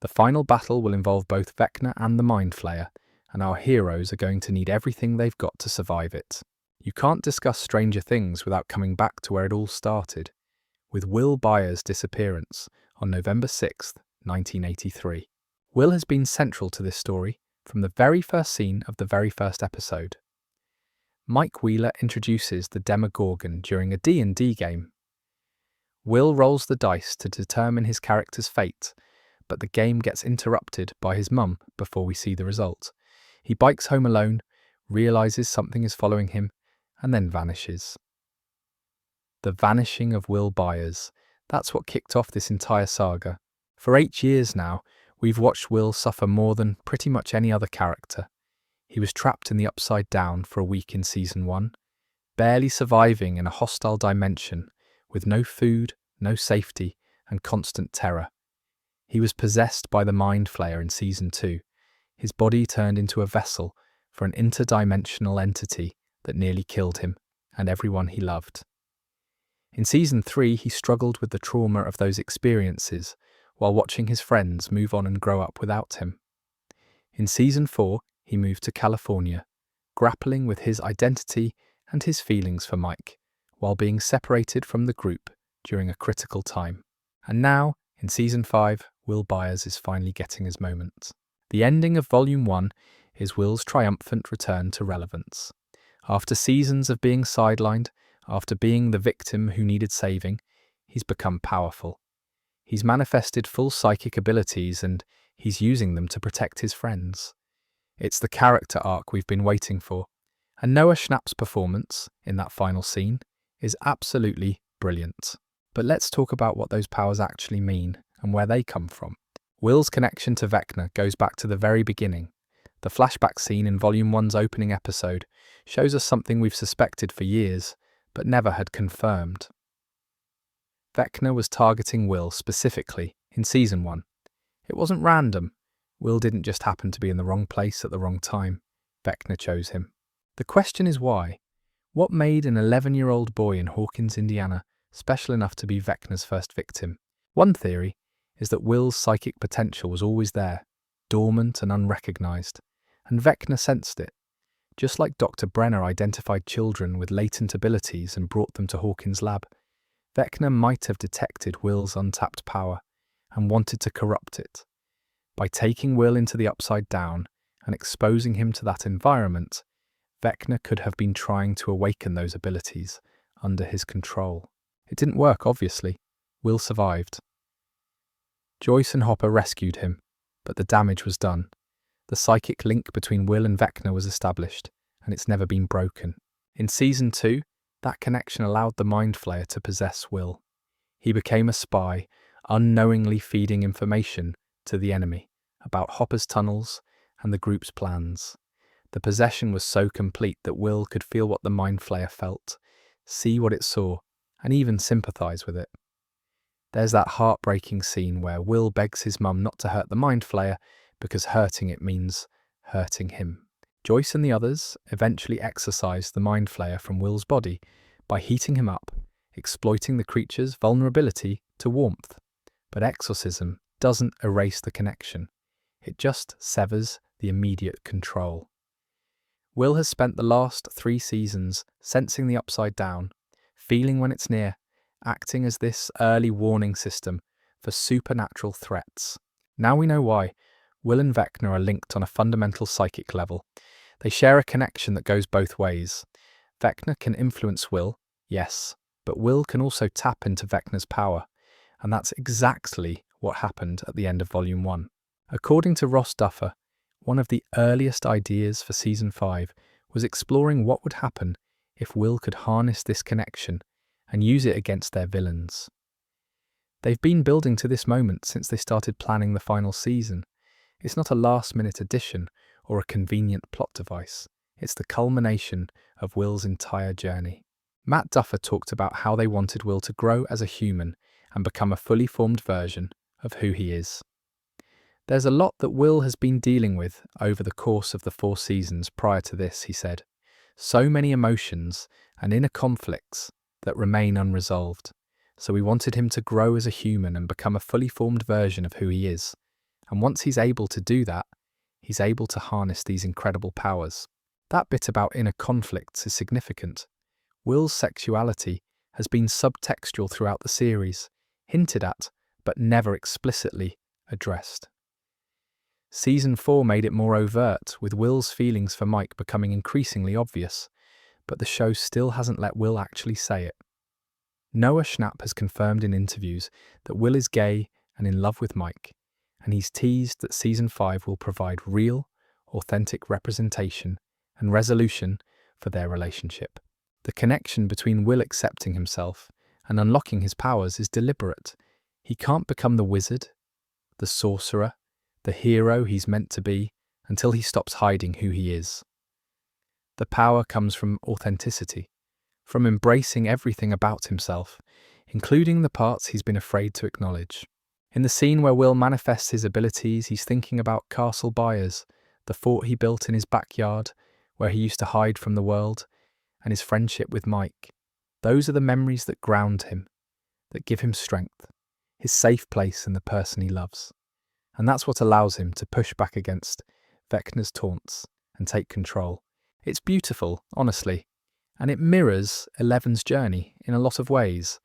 Speaker 1: The final battle will involve both Vecna and the Mind Flayer, and our heroes are going to need everything they've got to survive it. You can't discuss Stranger Things without coming back to where it all started, with Will Byers' disappearance on November 6th, 1983. Will has been central to this story from the very first scene of the very first episode. Mike Wheeler introduces the Demogorgon during a D&D game. Will rolls the dice to determine his character's fate, but the game gets interrupted by his mum before we see the result. He bikes home alone, realizes something is following him, and then vanishes. The vanishing of Will Byers. That's what kicked off this entire saga. For 8 years now, we've watched Will suffer more than pretty much any other character. He was trapped in the Upside Down for a week in Season 1, barely surviving in a hostile dimension with no food, no safety, and constant terror. He was possessed by the Mind Flayer in Season 2, his body turned into a vessel for an interdimensional entity that nearly killed him and everyone he loved. In Season 3, he struggled with the trauma of those experiences while watching his friends move on and grow up without him. In Season 4, he moved to California, grappling with his identity and his feelings for Mike, while being separated from the group during a critical time. And now, in Season 5, Will Byers is finally getting his moment. The ending of Volume 1 is Will's triumphant return to relevance. After seasons of being sidelined, after being the victim who needed saving, he's become powerful. He's manifested full psychic abilities and he's using them to protect his friends. It's the character arc we've been waiting for, and Noah Schnapp's performance in that final scene is absolutely brilliant. But let's talk about what those powers actually mean and where they come from. Will's connection to Vecna goes back to the very beginning. The flashback scene in Volume 1's opening episode shows us something we've suspected for years, but never had confirmed. Vecna was targeting Will specifically in Season 1. It wasn't random. Will didn't just happen to be in the wrong place at the wrong time. Vecna chose him. The question is why? What made an 11-year-old boy in Hawkins, Indiana, special enough to be Vecna's first victim? One theory is that Will's psychic potential was always there, dormant and unrecognized, and Vecna sensed it. Just like Dr. Brenner identified children with latent abilities and brought them to Hawkins' lab, Vecna might have detected Will's untapped power and wanted to corrupt it. By taking Will into the Upside Down and exposing him to that environment, Vecna could have been trying to awaken those abilities under his control. It didn't work, obviously. Will survived. Joyce and Hopper rescued him, but the damage was done. The psychic link between Will and Vecna was established, and it's never been broken. In Season 2, that connection allowed the Mind Flayer to possess Will. He became a spy, unknowingly feeding information to the enemy about Hopper's tunnels and the group's plans. The possession was so complete that Will could feel what the Mind Flayer felt, see what it saw, and even sympathize with it. There's that heartbreaking scene where Will begs his mum not to hurt the Mind Flayer because hurting it means hurting him. Joyce and the others eventually exorcise the Mind Flayer from Will's body by heating him up, exploiting the creature's vulnerability to warmth. But exorcism doesn't erase the connection. It just severs the immediate control. Will has spent the last 3 seasons sensing the Upside Down, feeling when it's near, acting as this early warning system for supernatural threats. Now we know why. Will and Vecna are linked on a fundamental psychic level. They share a connection that goes both ways. Vecna can influence Will, yes, but Will can also tap into Vecna's power, and that's exactly what happened at the end of Volume 1. According to Ross Duffer, one of the earliest ideas for Season 5 was exploring what would happen if Will could harness this connection and use it against their villains. They've been building to this moment since they started planning the final season. It's not a last-minute addition or a convenient plot device. It's the culmination of Will's entire journey. Matt Duffer talked about how they wanted Will to grow as a human and become a fully formed version of who he is. There's a lot that Will has been dealing with over the course of the 4 seasons prior to this, he said. So many emotions and inner conflicts that remain unresolved. So we wanted him to grow as a human and become a fully formed version of who he is. And once he's able to do that, he's able to harness these incredible powers. That bit about inner conflicts is significant. Will's sexuality has been subtextual throughout the series, hinted at, but never explicitly addressed. Season 4 made it more overt, with Will's feelings for Mike becoming increasingly obvious, but the show still hasn't let Will actually say it. Noah Schnapp has confirmed in interviews that Will is gay and in love with Mike, and he's teased that Season 5 will provide real, authentic representation and resolution for their relationship. The connection between Will accepting himself and unlocking his powers is deliberate. He can't become the wizard, the sorcerer, the hero he's meant to be until he stops hiding who he is. The power comes from authenticity, from embracing everything about himself, including the parts he's been afraid to acknowledge. In the scene where Will manifests his abilities, he's thinking about Castle Byers, the fort he built in his backyard, where he used to hide from the world, and his friendship with Mike. Those are the memories that ground him, that give him strength. his safe place and the person he loves. And that's what allows him to push back against Vecna's taunts and take control. It's beautiful, honestly, and it mirrors Eleven's journey in a lot of ways.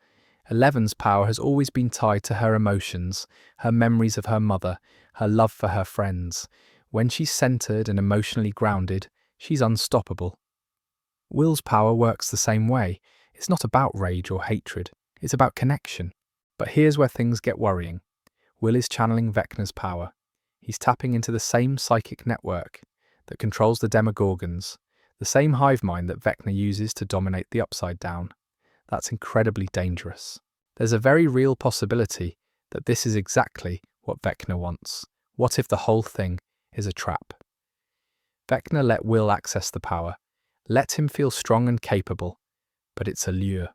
Speaker 1: Eleven's power has always been tied to her emotions, her memories of her mother, her love for her friends. When she's centered and emotionally grounded, she's unstoppable. Will's power works the same way. It's not about rage or hatred, it's about connection. But here's where things get worrying. Will is channeling Vecna's power. He's tapping into the same psychic network that controls the Demogorgons, the same hive mind that Vecna uses to dominate the Upside Down. That's incredibly dangerous. There's a very real possibility that this is exactly what Vecna wants. What if the whole thing is a trap? Vecna let Will access the power, let him feel strong and capable, but it's a lure.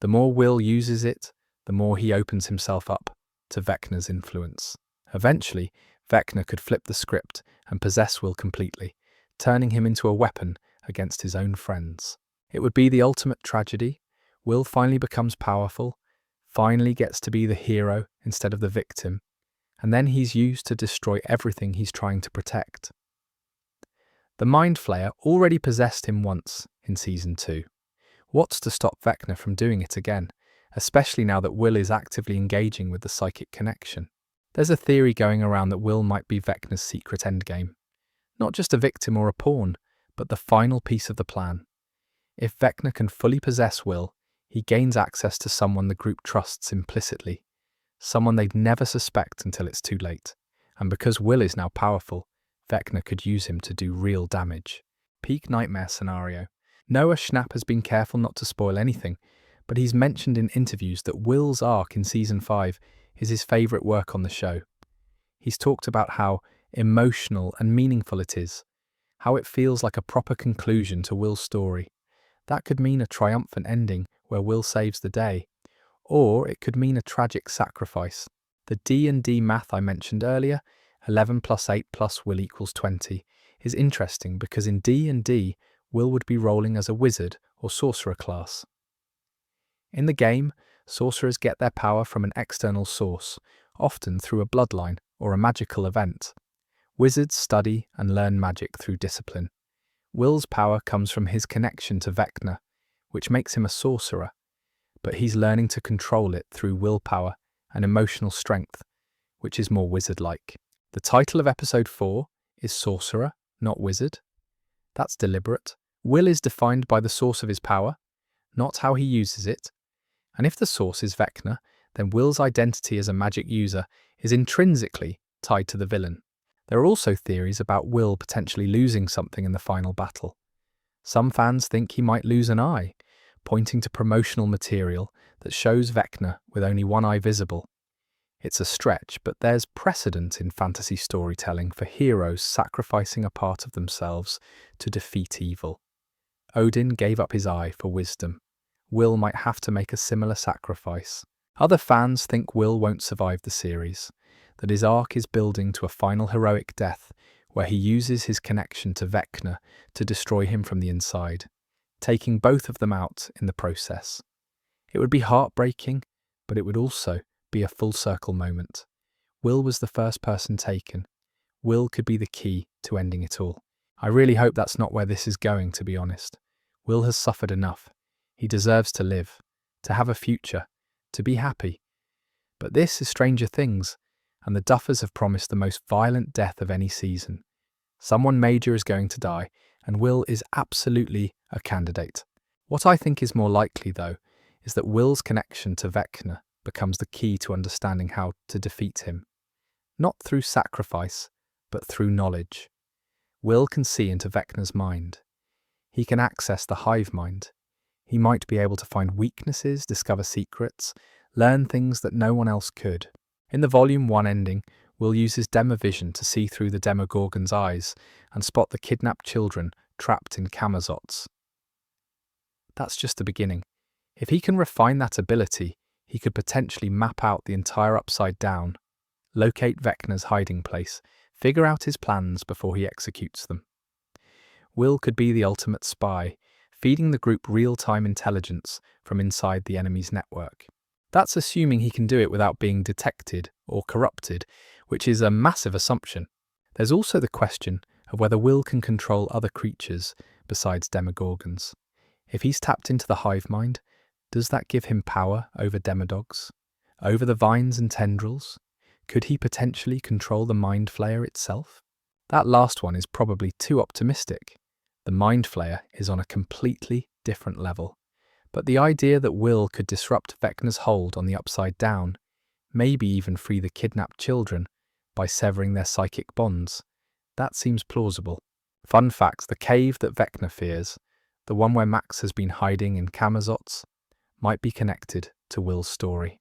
Speaker 1: The more Will uses it, the more he opens himself up to Vecna's influence. Eventually, Vecna could flip the script and possess Will completely, turning him into a weapon against his own friends. It would be the ultimate tragedy. Will finally becomes powerful, finally gets to be the hero instead of the victim, and then he's used to destroy everything he's trying to protect. The Mind Flayer already possessed him once in Season 2. What's to stop Vecna from doing it again, especially now that Will is actively engaging with the psychic connection? There's a theory going around that Will might be Vecna's secret endgame. Not just a victim or a pawn, but the final piece of the plan. If Vecna can fully possess Will, he gains access to someone the group trusts implicitly, someone they'd never suspect until it's too late. And because Will is now powerful, Vecna could use him to do real damage. Peak nightmare scenario. Noah Schnapp has been careful not to spoil anything, but he's mentioned in interviews that Will's arc in Season 5 is his favourite work on the show. He's talked about how emotional and meaningful it is, how it feels like a proper conclusion to Will's story. That could mean a triumphant ending where Will saves the day, or it could mean a tragic sacrifice. The D&D math I mentioned earlier, 11 plus 8 plus Will equals 20, is interesting because in D&D, Will would be rolling as a wizard or sorcerer class. In the game, sorcerers get their power from an external source, often through a bloodline or a magical event. Wizards study and learn magic through discipline. Will's power comes from his connection to Vecna, which makes him a sorcerer, but he's learning to control it through willpower and emotional strength, which is more wizard-like. The title of episode 4 is Sorcerer, not Wizard. That's deliberate. Will is defined by the source of his power, not how he uses it. And if the source is Vecna, then Will's identity as a magic user is intrinsically tied to the villain. There are also theories about Will potentially losing something in the final battle. Some fans think he might lose an eye, pointing to promotional material that shows Vecna with only one eye visible. It's a stretch, but there's precedent in fantasy storytelling for heroes sacrificing a part of themselves to defeat evil. Odin gave up his eye for wisdom. Will might have to make a similar sacrifice. Other fans think Will won't survive the series, that his arc is building to a final heroic death where he uses his connection to Vecna to destroy him from the inside, taking both of them out in the process. It would be heartbreaking, but it would also be a full circle moment. Will was the first person taken. Will could be the key to ending it all. I really hope that's not where this is going, to be honest. Will has suffered enough. He deserves to live, to have a future, to be happy. But this is Stranger Things, and the Duffers have promised the most violent death of any season. Someone major is going to die, and Will is absolutely a candidate. What I think is more likely, though, is that Will's connection to Vecna becomes the key to understanding how to defeat him. Not through sacrifice, but through knowledge. Will can see into Vecna's mind. He can access the hive mind. He might be able to find weaknesses, discover secrets, learn things that no one else could. In the Volume 1 ending, Will uses Demovision to see through the Demogorgon's eyes and spot the kidnapped children trapped in Camazots. That's just the beginning. If he can refine that ability, he could potentially map out the entire Upside Down, locate Vecna's hiding place, figure out his plans before he executes them. Will could be the ultimate spy, feeding the group real-time intelligence from inside the enemy's network. That's assuming he can do it without being detected or corrupted, which is a massive assumption. There's also the question of whether Will can control other creatures besides demogorgons. If he's tapped into the hive mind, does that give him power over demodogs? Over the vines and tendrils? Could he potentially control the mind flayer itself? That last one is probably too optimistic. The mind flayer is on a completely different level. But the idea that Will could disrupt Vecna's hold on the Upside Down, maybe even free the kidnapped children by severing their psychic bonds, that seems plausible. Fun fact, the cave that Vecna fears, the one where Max has been hiding in Camazotz, might be connected to Will's story.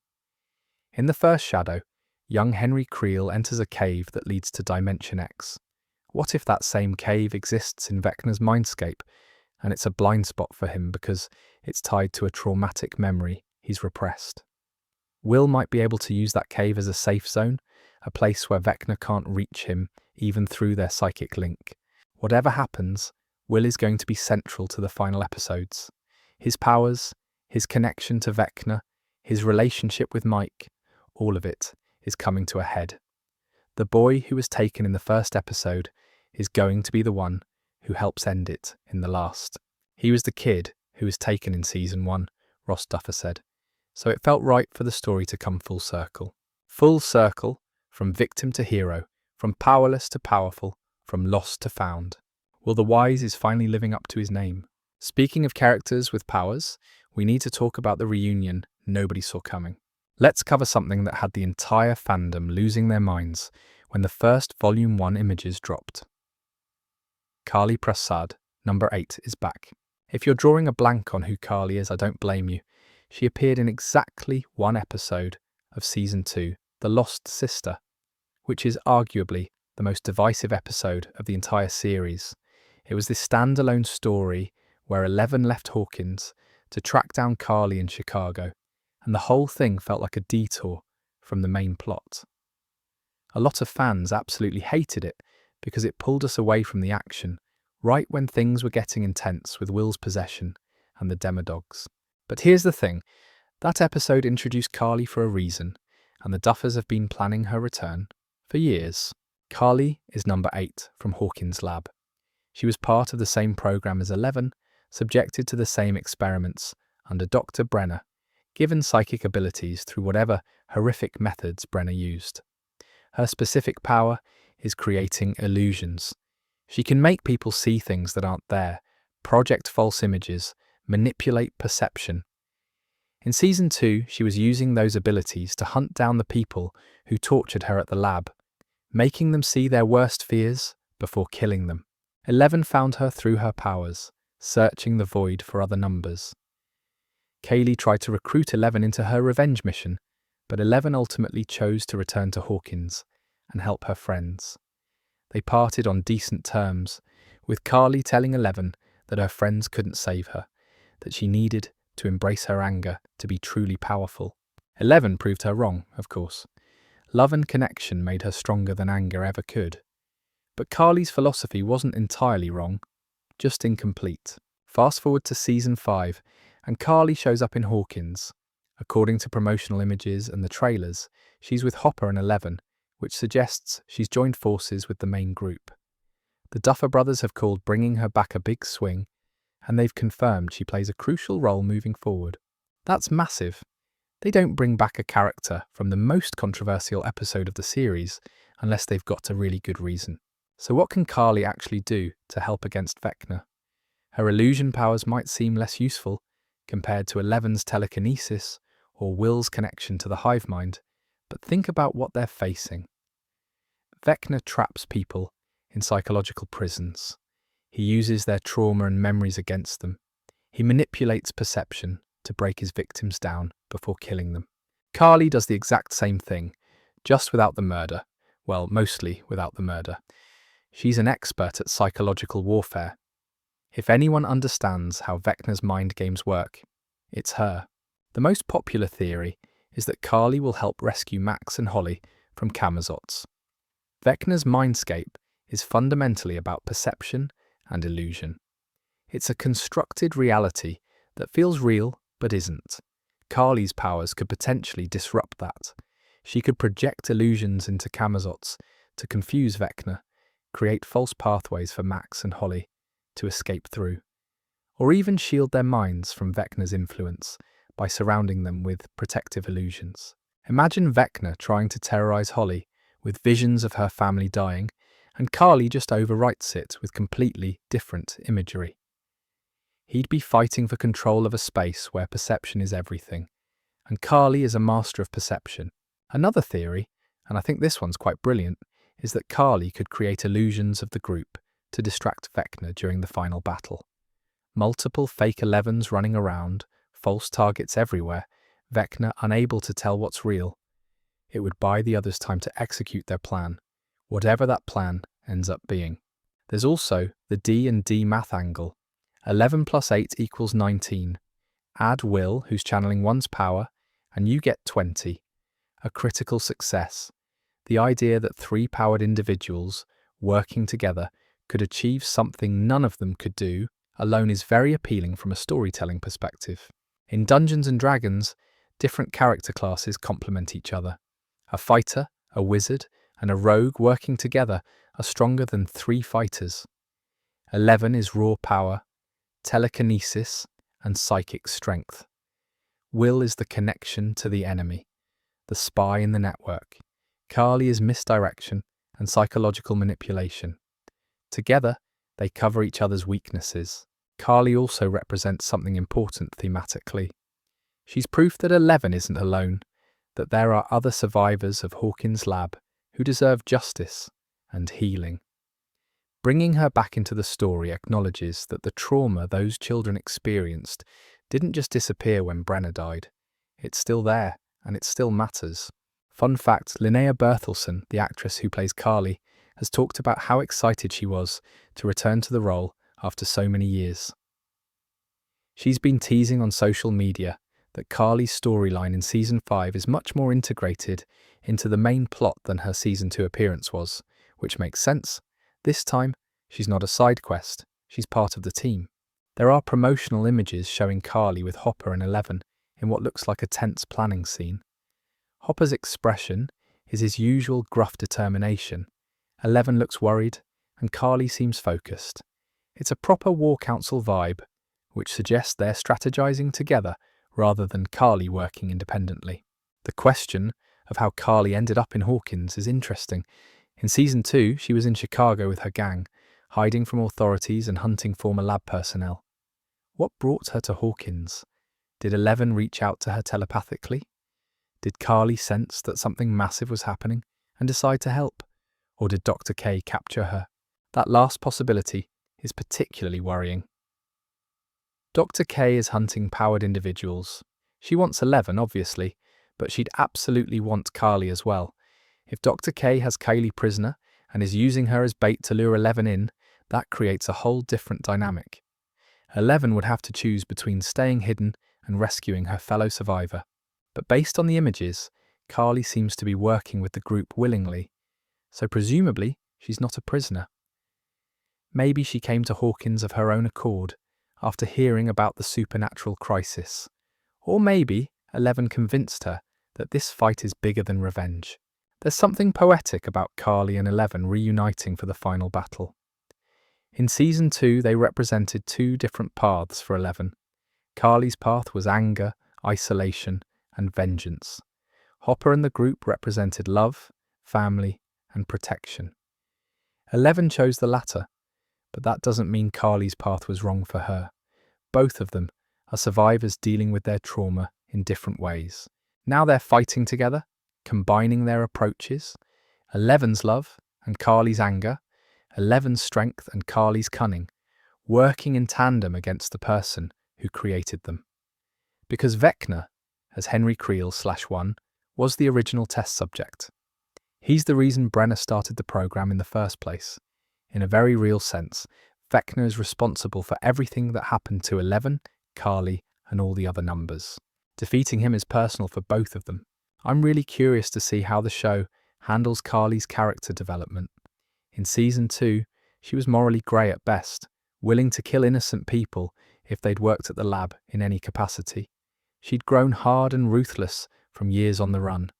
Speaker 1: In the first shadow, young Henry Creel enters a cave that leads to Dimension X. What if that same cave exists in Vecna's mindscape, and it's a blind spot for him because it's tied to a traumatic memory he's repressed? Will might be able to use that cave as a safe zone, a place where Vecna can't reach him even through their psychic link. Whatever happens, Will is going to be central to the final episodes. His powers, his connection to Vecna, his relationship with Mike, all of it is coming to a head. The boy who was taken in the first episode is going to be the one who helps end it in the last. He was the kid who was taken in season 1, Ross Duffer said, so it felt right for the story to come full circle. Full circle, from victim to hero, from powerless to powerful, from lost to found. Will the Wise is finally living up to his name. Speaking of characters with powers, we need to talk about the reunion nobody saw coming. Let's cover something that had the entire fandom losing their minds when the first Volume 1 images dropped. Kali Prasad, number 8, is back. If you're drawing a blank on who Kali is, I don't blame you. She appeared in exactly one episode of Season 2, The Lost Sister, which is arguably the most divisive episode of the entire series. It was this standalone story where 11 left Hawkins to track down Kali in Chicago, and the whole thing felt like a detour from the main plot. A lot of fans absolutely hated it because it pulled us away from the action, right when things were getting intense with Will's possession and the demodogs. But here's the thing, that episode introduced Kali for a reason, and the Duffers have been planning her return for years. Kali is number 8 from Hawkins' lab. She was part of the same program as 11, subjected to the same experiments under Dr. Brenner, given psychic abilities through whatever horrific methods Brenner used. Her specific power is creating illusions. She can make people see things that aren't there, project false images, manipulate perception. In Season 2, she was using those abilities to hunt down the people who tortured her at the lab, making them see their worst fears before killing them. 11 found her through her powers, searching the void for other numbers. Kaylee tried to recruit 11 into her revenge mission, but 11 ultimately chose to return to Hawkins and help her friends. They parted on decent terms, with Kali telling 11 that her friends couldn't save her, that she needed to embrace her anger to be truly powerful. 11 proved her wrong, of course. Love and connection made her stronger than anger ever could. But Kali's philosophy wasn't entirely wrong, just incomplete. Fast forward to Season 5, and Kali shows up in Hawkins. According to promotional images and the trailers, she's with Hopper and 11, which suggests she's joined forces with the main group. The Duffer Brothers have called bringing her back a big swing, and they've confirmed she plays a crucial role moving forward. That's massive. They don't bring back a character from the most controversial episode of the series unless they've got a really good reason. So what can Kali actually do to help against Vecna? Her illusion powers might seem less useful compared to 11's telekinesis or Will's connection to the hive mind, but think about what they're facing. Vecna traps people in psychological prisons. He uses their trauma and memories against them. He manipulates perception to break his victims down before killing them. Kali does the exact same thing, just without the murder. Well, mostly without the murder. She's an expert at psychological warfare. If anyone understands how Vecna's mind games work, it's her. The most popular theory is that Kali will help rescue Max and Holly from Camazotz. Vecna's mindscape is fundamentally about perception and illusion. It's a constructed reality that feels real but isn't. Carly's powers could potentially disrupt that. She could project illusions into Camazots to confuse Vecna, create false pathways for Max and Holly to escape through, or even shield their minds from Vecna's influence by surrounding them with protective illusions. Imagine Vecna trying to terrorize Holly with visions of her family dying, and Carly just overwrites it with completely different imagery. He'd be fighting for control of a space where perception is everything, and Carly is a master of perception. Another theory, and I think this one's quite brilliant, is that Carly could create illusions of the group to distract Vecna during the final battle. Multiple fake 11s running around, false targets everywhere, Vecna unable to tell what's real. It would buy the others time to execute their plan, whatever that plan ends up being. There's also the D and D math angle. 11 plus 8 equals 19. Add Will, who's channeling one's power, and you get 20. A critical success. The idea that 3 powered individuals working together could achieve something none of them could do alone is very appealing from a storytelling perspective. In Dungeons & Dragons, different character classes complement each other. A fighter, a wizard, and a rogue working together are stronger than 3 fighters. 11 is raw power, telekinesis, and psychic strength. Will is the connection to the enemy, the spy in the network. Carly is misdirection and psychological manipulation. Together, they cover each other's weaknesses. Carly also represents something important thematically. She's proof that 11 isn't alone, that there are other survivors of Hawkins' lab who deserve justice and healing. Bringing her back into the story acknowledges that the trauma those children experienced didn't just disappear when Brenna died. It's still there, and it still matters. Fun fact, Linnea Berthelsen, the actress who plays Carly, has talked about how excited she was to return to the role after so many years. She's been teasing on social media that Carly's storyline in Season 5 is much more integrated into the main plot than her Season 2 appearance was, which makes sense. This time, she's not a side quest, she's part of the team. There are promotional images showing Carly with Hopper and 11 in what looks like a tense planning scene. Hopper's expression is his usual gruff determination. 11 looks worried, and Carly seems focused. It's a proper War Council vibe, which suggests they're strategizing together rather than Carly working independently. The question of how Carly ended up in Hawkins is interesting. In Season 2, she was in Chicago with her gang, hiding from authorities and hunting former lab personnel. What brought her to Hawkins? Did 11 reach out to her telepathically? Did Carly sense that something massive was happening and decide to help? Or did Dr. K capture her? That last possibility is particularly worrying. Dr. K is hunting powered individuals. She wants 11, obviously, but she'd absolutely want Carly as well. If Dr. K has Kaylee prisoner and is using her as bait to lure 11 in, that creates a whole different dynamic. 11 would have to choose between staying hidden and rescuing her fellow survivor. But based on the images, Carly seems to be working with the group willingly, so presumably she's not a prisoner. Maybe she came to Hawkins of her own accord, after hearing about the supernatural crisis. Or maybe 11 convinced her that this fight is bigger than revenge. There's something poetic about Carly and 11 reuniting for the final battle. In Season 2, they represented 2 different paths for 11. Carly's path was anger, isolation, and vengeance. Hopper and the group represented love, family, and protection. 11 chose the latter, but that doesn't mean Carly's path was wrong for her. Both of them are survivors dealing with their trauma in different ways. Now they're fighting together, combining their approaches. 11's love and Carly's anger, 11's strength and Carly's cunning, working in tandem against the person who created them. Because Vecna, as Henry Creel /1, was the original test subject. He's the reason Brenna started the program in the first place. In a very real sense, Vecna is responsible for everything that happened to 11, Carly, and all the other numbers. Defeating him is personal for both of them. I'm really curious to see how the show handles Carly's character development. In Season 2, she was morally grey at best, willing to kill innocent people if they'd worked at the lab in any capacity. She'd grown hard and ruthless from years on the run.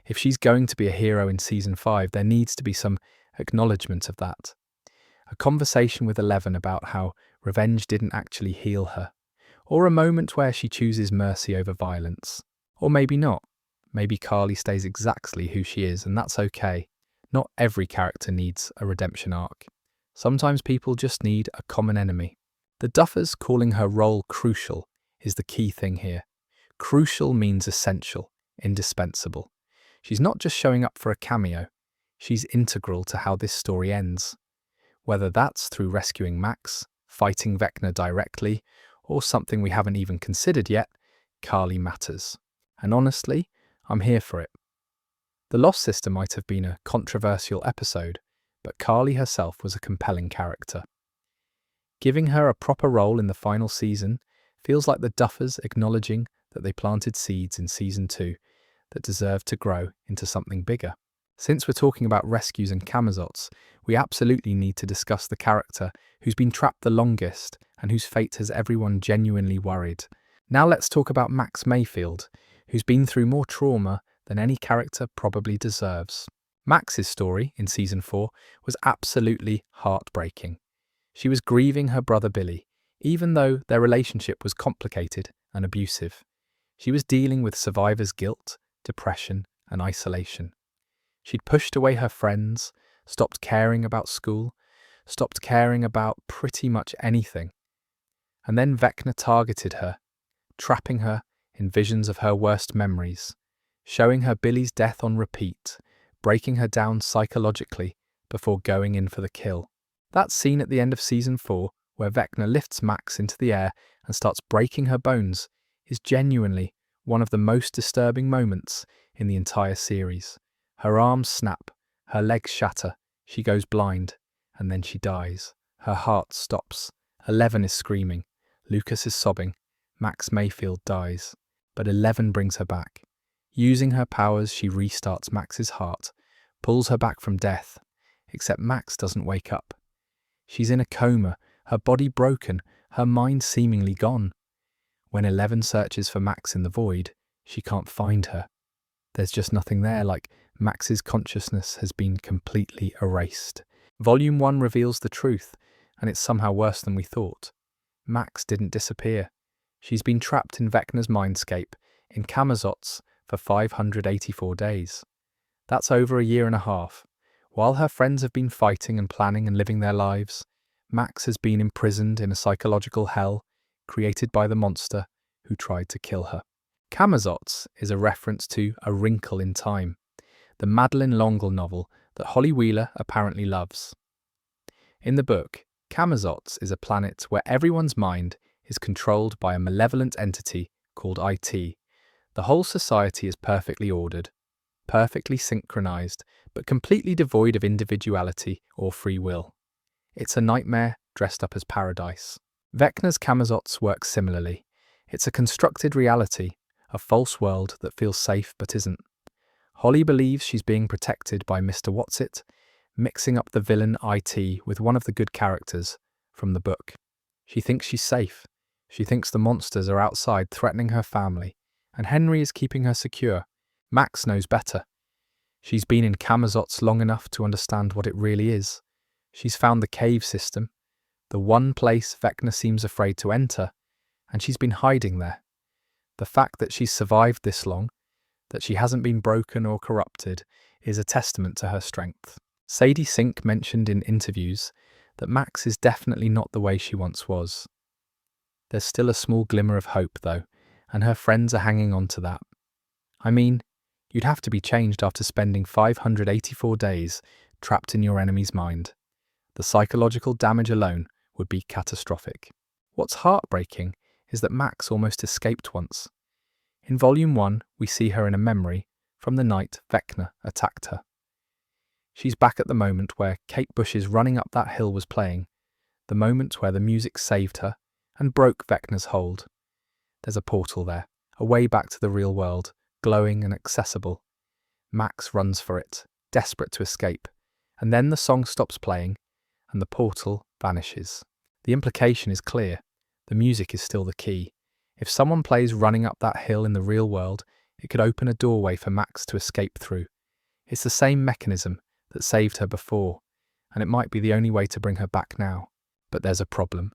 Speaker 1: If she's going to be a hero in season 5, there needs to be some acknowledgement of that. A conversation with Eleven about how revenge didn't actually heal her. Or a moment where she chooses mercy over violence. Or maybe not. Maybe Carly stays exactly who she is, and that's okay. Not every character needs a redemption arc. Sometimes people just need a common enemy. The Duffers calling her role crucial is the key thing here. Crucial means essential, indispensable. She's not just showing up for a cameo. She's integral to how this story ends. Whether that's through rescuing Max, fighting Vecna directly, or something we haven't even considered yet, Carly matters. And honestly, I'm here for it. The Lost Sister might have been a controversial episode, but Carly herself was a compelling character. Giving her a proper role in the final season feels like the Duffers acknowledging that they planted seeds in season 2 that deserve to grow into something bigger. Since we're talking about rescues and Camazots, we absolutely need to discuss the character who's been trapped the longest and whose fate has everyone genuinely worried. Now let's talk about Max Mayfield, who's been through more trauma than any character probably deserves. Max's story in season 4 was absolutely heartbreaking. She was grieving her brother Billy, even though their relationship was complicated and abusive. She was dealing with survivor's guilt, depression, and isolation. She'd pushed away her friends, stopped caring about school, stopped caring about pretty much anything. And then Vecna targeted her, trapping her in visions of her worst memories, showing her Billy's death on repeat, breaking her down psychologically before going in for the kill. That scene at the end of season 4, where Vecna lifts Max into the air and starts breaking her bones, is genuinely one of the most disturbing moments in the entire series. Her arms snap, her legs shatter, she goes blind, and then she dies. Her heart stops. 11 is screaming. Lucas is sobbing. Max Mayfield dies. But 11 brings her back. Using her powers, she restarts Max's heart, pulls her back from death. Except Max doesn't wake up. She's in a coma, her body broken, her mind seemingly gone. When 11 searches for Max in the void, she can't find her. There's just nothing there, like Max's consciousness has been completely erased. Volume 1 reveals the truth, and it's somehow worse than we thought. Max didn't disappear. She's been trapped in Vecna's mindscape, in Camazots, for 584 days. That's over a year and a half. While her friends have been fighting and planning and living their lives, Max has been imprisoned in a psychological hell created by the monster who tried to kill her. Camazots is a reference to A Wrinkle in Time, the Madeleine L'Engle novel that Holly Wheeler apparently loves. In the book, Camazots is a planet where everyone's mind is controlled by a malevolent entity called IT. The whole society is perfectly ordered, perfectly synchronized, but completely devoid of individuality or free will. It's a nightmare dressed up as paradise. Vecna's Camazots works similarly. It's a constructed reality, a false world that feels safe but isn't. Holly believes she's being protected by Mr. Whatsit, mixing up the villain IT with one of the good characters from the book. She thinks she's safe. She thinks the monsters are outside threatening her family, and Henry is keeping her secure. Max knows better. She's been in Camazots long enough to understand what it really is. She's found the cave system, the one place Vecna seems afraid to enter, and she's been hiding there. The fact that she's survived this long, that she hasn't been broken or corrupted, is a testament to her strength. Sadie Sink mentioned in interviews that Max is definitely not the way she once was. There's still a small glimmer of hope, though, and her friends are hanging on to that. I mean, you'd have to be changed after spending 584 days trapped in your enemy's mind. The psychological damage alone would be catastrophic. What's heartbreaking is that Max almost escaped once. In Volume 1, we see her in a memory from the night Vecna attacked her. She's back at the moment where Kate Bush's Running Up That Hill was playing, the moment where the music saved her and broke Vecna's hold. There's a portal there, a way back to the real world, glowing and accessible. Max runs for it, desperate to escape, and then the song stops playing and the portal vanishes. The implication is clear. The music is still the key. If someone plays running up that hill in the real world, it could open a doorway for Max to escape through. It's the same mechanism that saved her before, and it might be the only way to bring her back now. But there's a problem.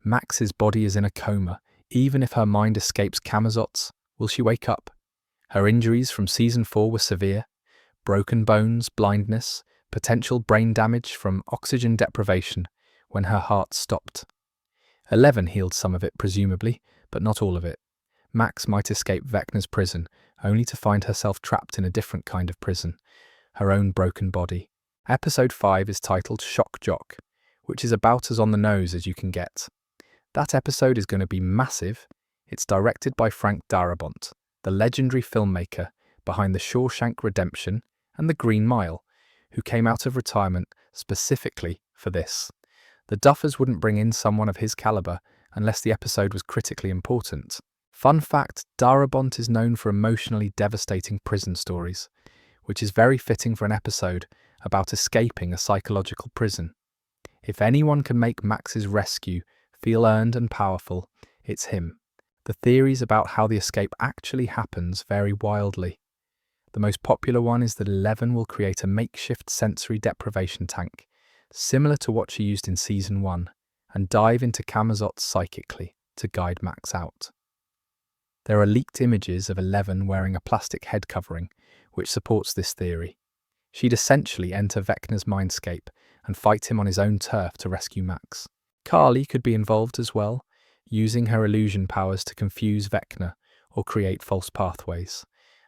Speaker 1: Max's body is in a coma. Even if her mind escapes Camazotz, will she wake up? Her injuries from Season 4 were severe. Broken bones, blindness, potential brain damage from oxygen deprivation when her heart stopped. 11 healed some of it, presumably, but not all of it. Max might escape Vecna's prison, only to find herself trapped in a different kind of prison, her own broken body. Episode 5 is titled Shock Jock, which is about as on the nose as you can get. That episode is going to be massive. It's directed by Frank Darabont, the legendary filmmaker behind The Shawshank Redemption and The Green Mile, who came out of retirement specifically for this. The Duffers wouldn't bring in someone of his caliber unless the episode was critically important. Fun fact, Darabont is known for emotionally devastating prison stories, which is very fitting for an episode about escaping a psychological prison. If anyone can make Max's rescue feel earned and powerful, it's him. The theories about how the escape actually happens vary wildly. The most popular one is that 11 will create a makeshift sensory deprivation tank, similar to what she used in Season 1, and dive into Camazotz psychically to guide Max out. There are leaked images of 11 wearing a plastic head covering, which supports this theory. She'd essentially enter Vecna's mindscape and fight him on his own turf to rescue Max. Carly could be involved as well, using her illusion powers to confuse Vecna or create false pathways.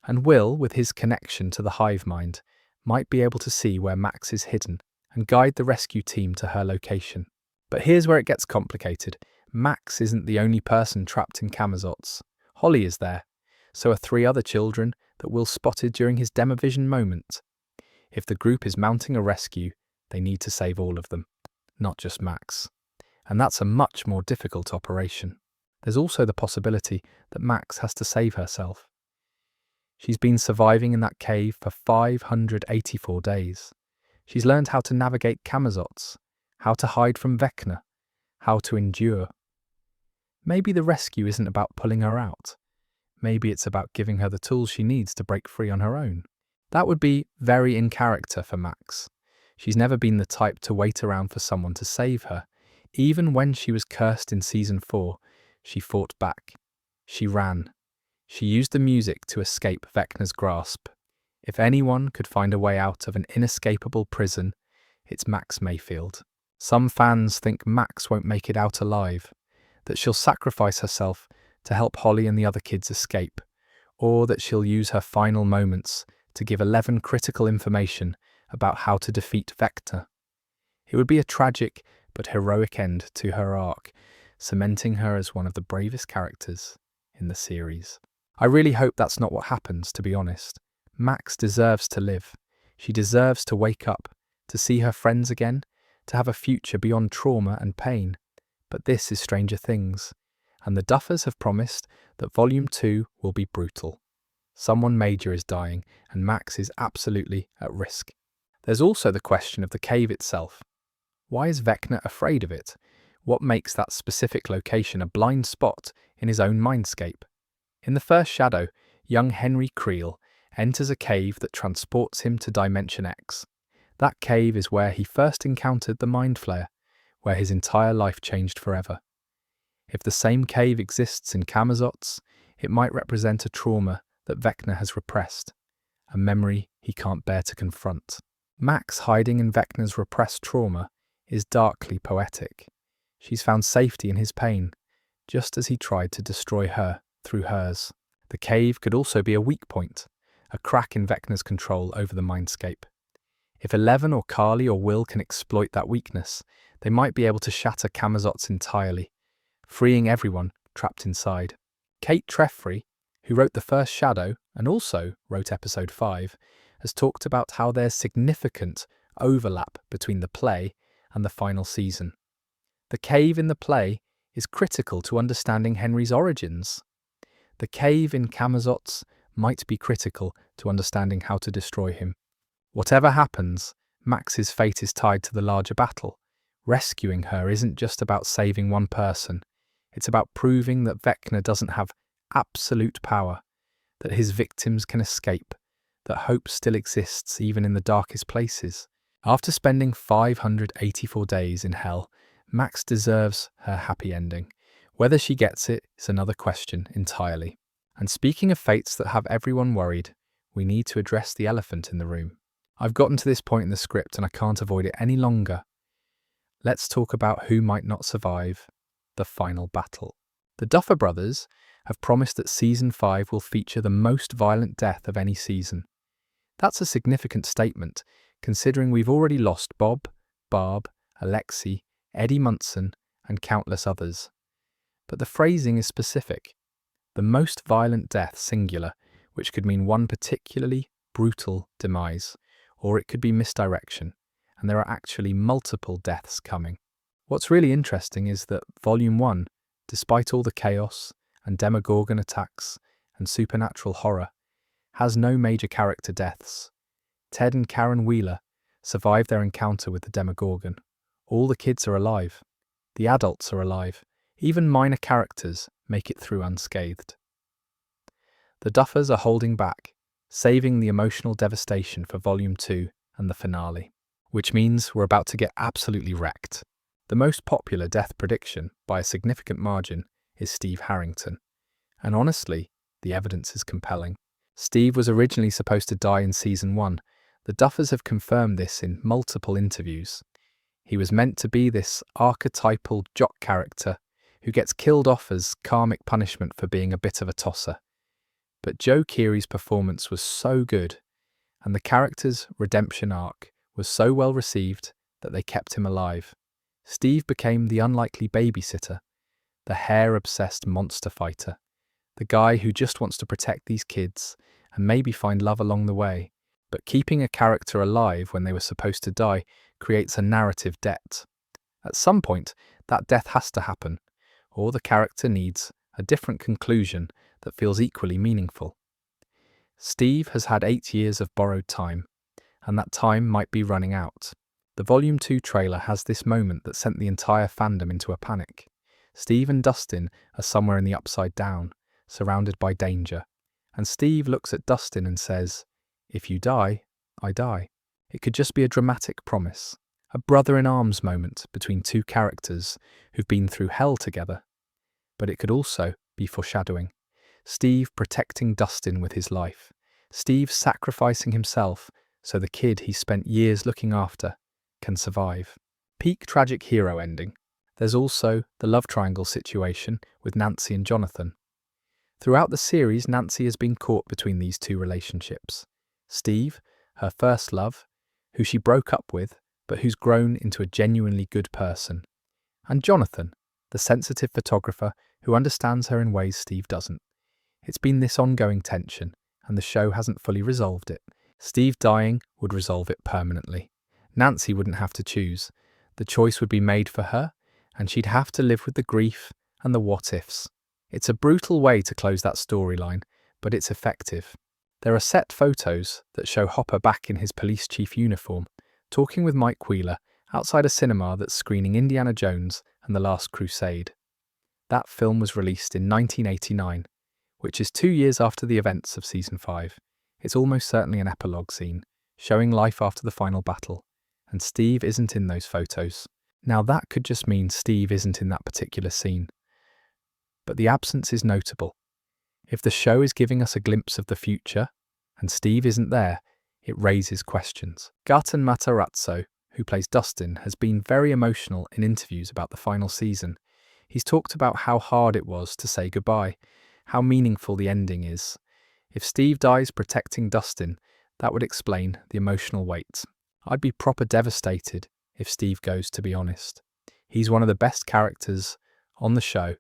Speaker 1: And Will, with his connection to the hive mind, might be able to see where Max is hidden and guide the rescue team to her location. But here's where it gets complicated. Max isn't the only person trapped in Camazotz. Holly is there. So are 3 other children that Will spotted during his Demovision moment. If the group is mounting a rescue, they need to save all of them, not just Max. And that's a much more difficult operation. There's also the possibility that Max has to save herself. She's been surviving in that cave for 584 days. She's learned how to navigate Camazotz, how to hide from Vecna, how to endure. Maybe the rescue isn't about pulling her out. Maybe it's about giving her the tools she needs to break free on her own. That would be very in character for Max. She's never been the type to wait around for someone to save her. Even when she was cursed in Season 4, she fought back. She ran. She used the music to escape Vecna's grasp. If anyone could find a way out of an inescapable prison, it's Max Mayfield. Some fans think Max won't make it out alive, that she'll sacrifice herself to help Holly and the other kids escape, or that she'll use her final moments to give 11 critical information about how to defeat Vecna. It would be a tragic but heroic end to her arc, cementing her as one of the bravest characters in the series. I really hope that's not what happens, to be honest. Max deserves to live. She deserves to wake up, to see her friends again, to have a future beyond trauma and pain. But this is Stranger Things, and the Duffers have promised that Volume 2 will be brutal. Someone major is dying, and Max is absolutely at risk. There's also the question of the cave itself. Why is Vecna afraid of it? What makes that specific location a blind spot in his own mindscape? In the first shadow, young Henry Creel enters a cave that transports him to Dimension X. That cave is where he first encountered the Mind Flayer, where his entire life changed forever. If the same cave exists in Camazotz, it might represent a trauma that Vecna has repressed, a memory he can't bear to confront. Max hiding in Vecna's repressed trauma is darkly poetic. She's found safety in his pain, just as he tried to destroy her through hers. The cave could also be a weak point, a crack in Vecna's control over the mindscape. If 11 or Carly or Will can exploit that weakness, they might be able to shatter Camazotz entirely, freeing everyone trapped inside. Kate Treffry, who wrote The First Shadow and also wrote Episode 5, has talked about how there's significant overlap between the play and the final season. The cave in the play is critical to understanding Henry's origins. The cave in Camazotz might be critical to understanding how to destroy him. Whatever happens, Max's fate is tied to the larger battle. Rescuing her isn't just about saving one person, It's about proving that Vecna doesn't have absolute power, that his victims can escape, that hope still exists even in the darkest places. After spending 584 days in hell, Max deserves her happy ending. Whether she gets it is another question entirely. And speaking of fates that have everyone worried, we need to address the elephant in the room. I've gotten to this point in the script and I can't avoid it any longer. Let's talk about who might not survive the final battle. The Duffer Brothers have promised that Season 5 will feature the most violent death of any season. That's a significant statement, considering we've already lost Bob, Barb, Alexi, Eddie Munson, and countless others. But the phrasing is specific. The most violent death, singular, which could mean one particularly brutal demise, or it could be misdirection, and there are actually multiple deaths coming. What's really interesting is that Volume 1, despite all the chaos and Demogorgon attacks and supernatural horror, has no major character deaths. Ted and Karen Wheeler survive their encounter with the Demogorgon. All the kids are alive. The adults are alive. Even minor characters make it through unscathed. The Duffers are holding back, saving the emotional devastation for Volume 2 and the finale, which means we're about to get absolutely wrecked. The most popular death prediction, by a significant margin, is Steve Harrington. And honestly, the evidence is compelling. Steve was originally supposed to die in Season 1. The Duffers have confirmed this in multiple interviews. He was meant to be this archetypal jock character who gets killed off as karmic punishment for being a bit of a tosser. But Joe Keery's performance was so good, and the character's redemption arc was so well received that they kept him alive. Steve became the unlikely babysitter, the hair-obsessed monster fighter, the guy who just wants to protect these kids and maybe find love along the way. But keeping a character alive when they were supposed to die creates a narrative debt. At some point, that death has to happen, or the character needs a different conclusion that feels equally meaningful. Steve has had 8 years of borrowed time, and that time might be running out. The Volume 2 trailer has this moment that sent the entire fandom into a panic. Steve and Dustin are somewhere in the Upside Down, surrounded by danger, and Steve looks at Dustin and says, "If you die, I die." It could just be a dramatic promise, a brother-in-arms moment between two characters who've been through hell together. But it could also be foreshadowing. Steve protecting Dustin with his life. Steve sacrificing himself so the kid he spent years looking after can survive. Peak tragic hero ending. There's also the love triangle situation with Nancy and Jonathan. Throughout the series, Nancy has been caught between these two relationships. Steve, her first love, who she broke up with, but who's grown into a genuinely good person. And Jonathan, the sensitive photographer who understands her in ways Steve doesn't. It's been this ongoing tension, and the show hasn't fully resolved it. Steve dying would resolve it permanently. Nancy wouldn't have to choose. The choice would be made for her, and she'd have to live with the grief and the what-ifs. It's a brutal way to close that storyline, but it's effective. There are set photos that show Hopper back in his police chief uniform, talking with Mike Wheeler outside a cinema that's screening Indiana Jones and The Last Crusade. That film was released in 1989, which is 2 years after the events of Season 5. It's almost certainly an epilogue scene, showing life after the final battle, and Steve isn't in those photos. Now that could just mean Steve isn't in that particular scene. But the absence is notable. If the show is giving us a glimpse of the future, and Steve isn't there, it raises questions. Gaten Matarazzo, who plays Dustin, has been very emotional in interviews about the final season. He's talked about how hard it was to say goodbye, how meaningful the ending is. If Steve dies protecting Dustin, that would explain the emotional weight. I'd be proper devastated if Steve goes, to be honest. He's one of the best characters on the show,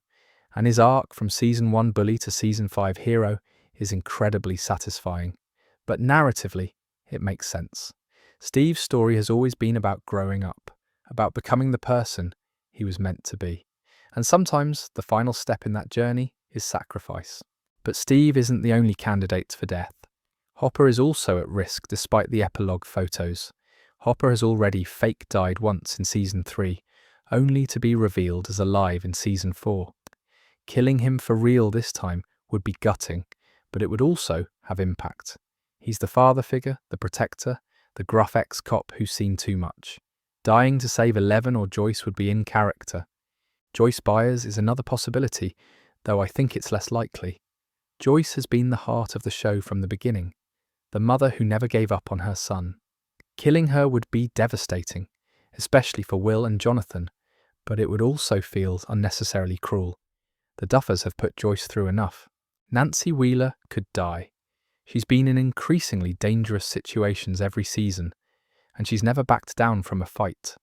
Speaker 1: and his arc from Season 1 bully to Season 5 hero is incredibly satisfying. But narratively, it makes sense. Steve's story has always been about growing up, about becoming the person he was meant to be. And sometimes the final step in that journey is sacrifice. But Steve isn't the only candidate for death. Hopper is also at risk despite the epilogue photos. Hopper has already fake died once in Season 3, only to be revealed as alive in Season 4. Killing him for real this time would be gutting, but it would also have impact. He's the father figure, the protector, the gruff ex-cop who's seen too much. Dying to save Eleven or Joyce would be in character. Joyce Byers is another possibility, though I think it's less likely. Joyce has been the heart of the show from the beginning, the mother who never gave up on her son. Killing her would be devastating, especially for Will and Jonathan, but it would also feel unnecessarily cruel. The Duffers have put Joyce through enough. Nancy Wheeler could die. She's been in increasingly dangerous situations every season, and she's never backed down from a fight.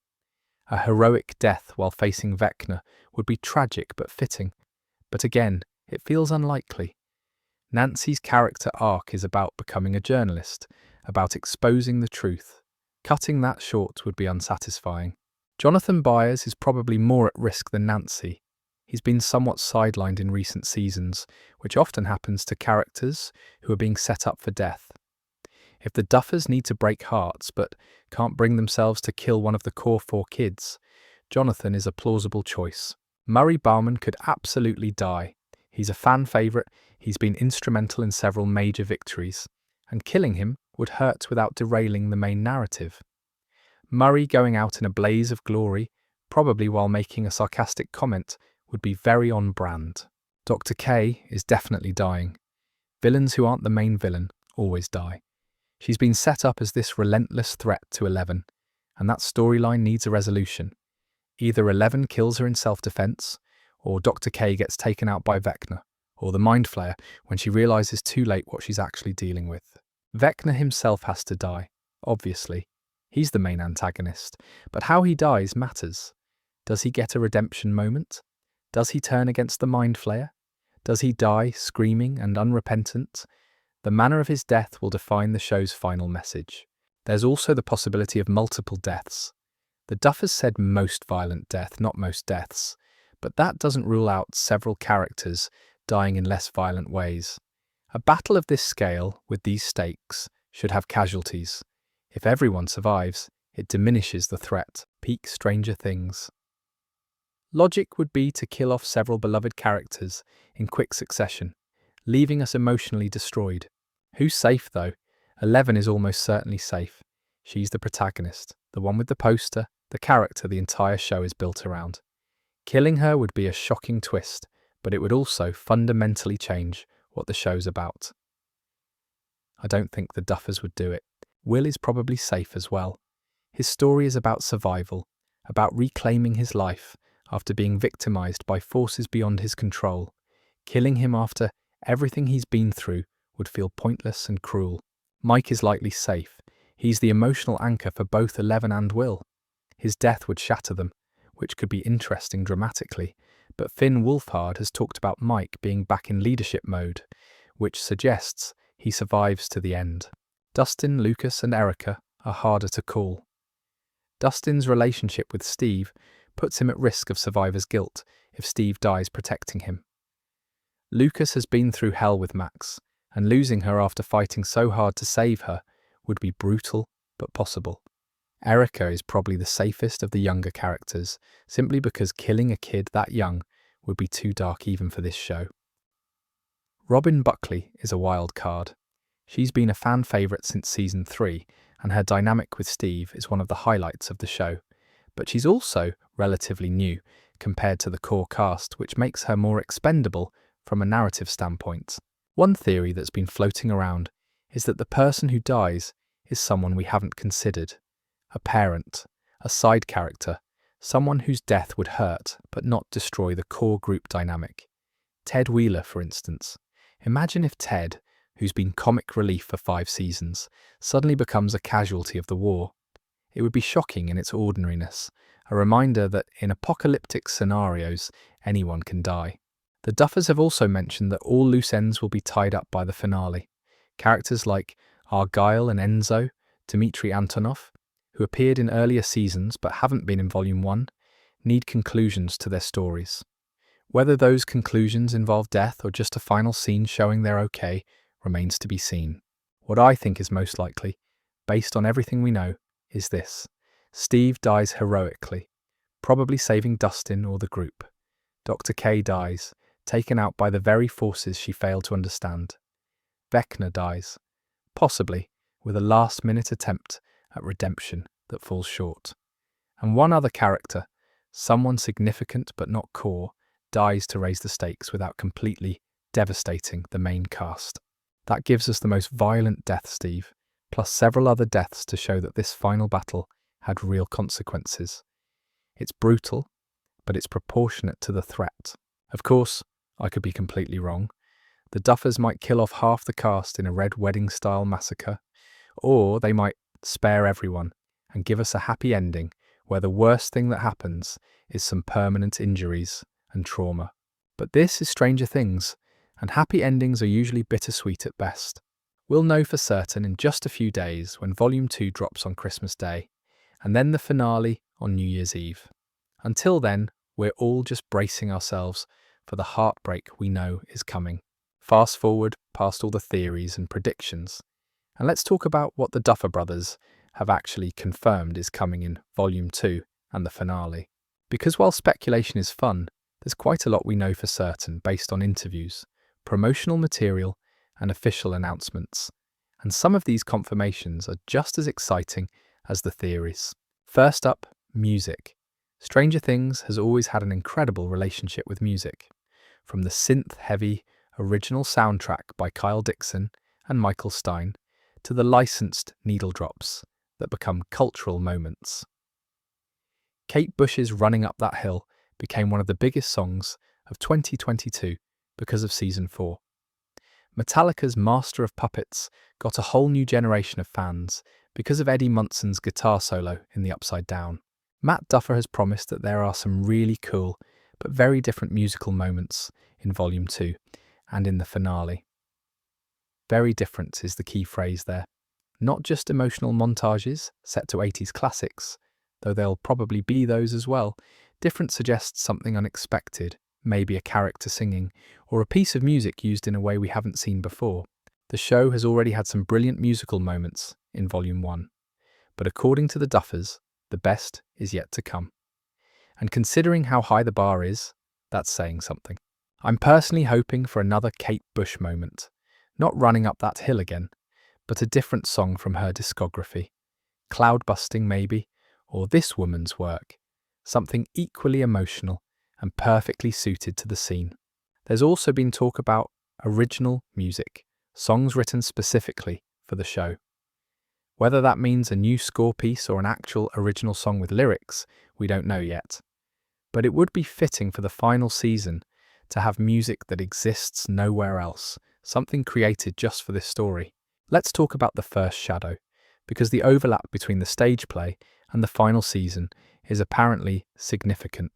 Speaker 1: A heroic death while facing Vecna would be tragic but fitting, but again, it feels unlikely. Nancy's character arc is about becoming a journalist, about exposing the truth. Cutting that short would be unsatisfying. Jonathan Byers is probably more at risk than Nancy. He's been somewhat sidelined in recent seasons, which often happens to characters who are being set up for death. If the Duffers need to break hearts but can't bring themselves to kill one of the core 4 kids, Jonathan is a plausible choice. Murray Bauman could absolutely die. He's a fan favourite, he's been instrumental in several major victories, and killing him would hurt without derailing the main narrative. Murray going out in a blaze of glory, probably while making a sarcastic comment, would be very on brand. Dr. K is definitely dying. Villains who aren't the main villain always die. She's been set up as this relentless threat to Eleven, and that storyline needs a resolution. Either Eleven kills her in self-defense, or Dr. K gets taken out by Vecna, or the Mind Flayer when she realizes too late what she's actually dealing with. Vecna himself has to die, obviously. He's the main antagonist, but how he dies matters. Does he get a redemption moment? Does he turn against the Mind Flayer? Does he die screaming and unrepentant? The manner of his death will define the show's final message. There's also the possibility of multiple deaths. The Duffers said most violent death, not most deaths, but that doesn't rule out several characters dying in less violent ways. A battle of this scale, with these stakes, should have casualties. If everyone survives, it diminishes the threat. Peak Stranger Things. Logic would be to kill off several beloved characters in quick succession, leaving us emotionally destroyed. Who's safe, though? Eleven is almost certainly safe. She's the protagonist, the one with the poster, the character the entire show is built around. Killing her would be a shocking twist, but it would also fundamentally change what the show's about. I don't think the Duffers would do it. Will is probably safe as well. His story is about survival, about reclaiming his life after being victimized by forces beyond his control. Killing him after everything he's been through would feel pointless and cruel. Mike is likely safe. He's the emotional anchor for both Eleven and Will. His death would shatter them, which could be interesting dramatically, but Finn Wolfhard has talked about Mike being back in leadership mode, which suggests he survives to the end. Dustin, Lucas, and Erica are harder to call. Dustin's relationship with Steve puts him at risk of survivor's guilt if Steve dies protecting him. Lucas has been through hell with Max, and losing her after fighting so hard to save her would be brutal but possible. Erica is probably the safest of the younger characters, simply because killing a kid that young would be too dark even for this show. Robin Buckley is a wild card. She's been a fan favourite since season 3, and her dynamic with Steve is one of the highlights of the show. But she's also relatively new compared to the core cast, which makes her more expendable from a narrative standpoint. One theory that's been floating around is that the person who dies is someone we haven't considered. A parent, a side character, someone whose death would hurt but not destroy the core group dynamic. Ted Wheeler, for instance. Imagine if Ted, who's been comic relief for 5 seasons, suddenly becomes a casualty of the war. It would be shocking in its ordinariness, a reminder that in apocalyptic scenarios, anyone can die. The Duffers have also mentioned that all loose ends will be tied up by the finale. Characters like Argyle and Enzo, Dmitry Antonov, who appeared in earlier seasons but haven't been in Volume 1, need conclusions to their stories. Whether those conclusions involve death or just a final scene showing they're okay remains to be seen. What I think is most likely, based on everything we know, is this. Steve dies heroically, probably saving Dustin or the group. Dr. K dies, taken out by the very forces she failed to understand. Vecna dies, possibly with a last-minute attempt at redemption that falls short. And one other character, someone significant but not core, dies to raise the stakes without completely devastating the main cast. That gives us the most violent death, Steve, plus several other deaths to show that this final battle had real consequences. It's brutal, but it's proportionate to the threat. Of course, I could be completely wrong. The Duffers might kill off half the cast in a Red Wedding-style massacre, or they might spare everyone and give us a happy ending where the worst thing that happens is some permanent injuries and trauma. But this is Stranger Things, and happy endings are usually bittersweet at best. We'll know for certain in just a few days when Volume 2 drops on Christmas Day, and then the finale on New Year's Eve. Until then, we're all just bracing ourselves for the heartbreak we know is coming. Fast forward past all the theories and predictions, and let's talk about what the Duffer Brothers have actually confirmed is coming in Volume 2 and the finale. Because while speculation is fun, there's quite a lot we know for certain based on interviews, promotional material, and official announcements. And some of these confirmations are just as exciting as the theories. First up, music. Stranger Things has always had an incredible relationship with music. From the synth-heavy original soundtrack by Kyle Dixon and Michael Stein to the licensed needle drops that become cultural moments. Kate Bush's Running Up That Hill became one of the biggest songs of 2022 because of Season 4. Metallica's Master of Puppets got a whole new generation of fans because of Eddie Munson's guitar solo in The Upside Down. Matt Duffer has promised that there are some really cool but very different musical moments in Volume 2 and in the finale. Very different is the key phrase there. Not just emotional montages set to 80s classics, though there'll probably be those as well. Different suggests something unexpected, maybe a character singing, or a piece of music used in a way we haven't seen before. The show has already had some brilliant musical moments in Volume 1, but according to the Duffers, the best is yet to come. And considering how high the bar is, that's saying something. I'm personally hoping for another Kate Bush moment, not Running Up That Hill again, but a different song from her discography. Cloudbusting maybe, or This Woman's Work, something equally emotional and perfectly suited to the scene. There's also been talk about original music, songs written specifically for the show. Whether that means a new score piece or an actual original song with lyrics, we don't know yet. But it would be fitting for the final season to have music that exists nowhere else, something created just for this story. Let's talk about the first shadow, because the overlap between the stage play and the final season is apparently significant.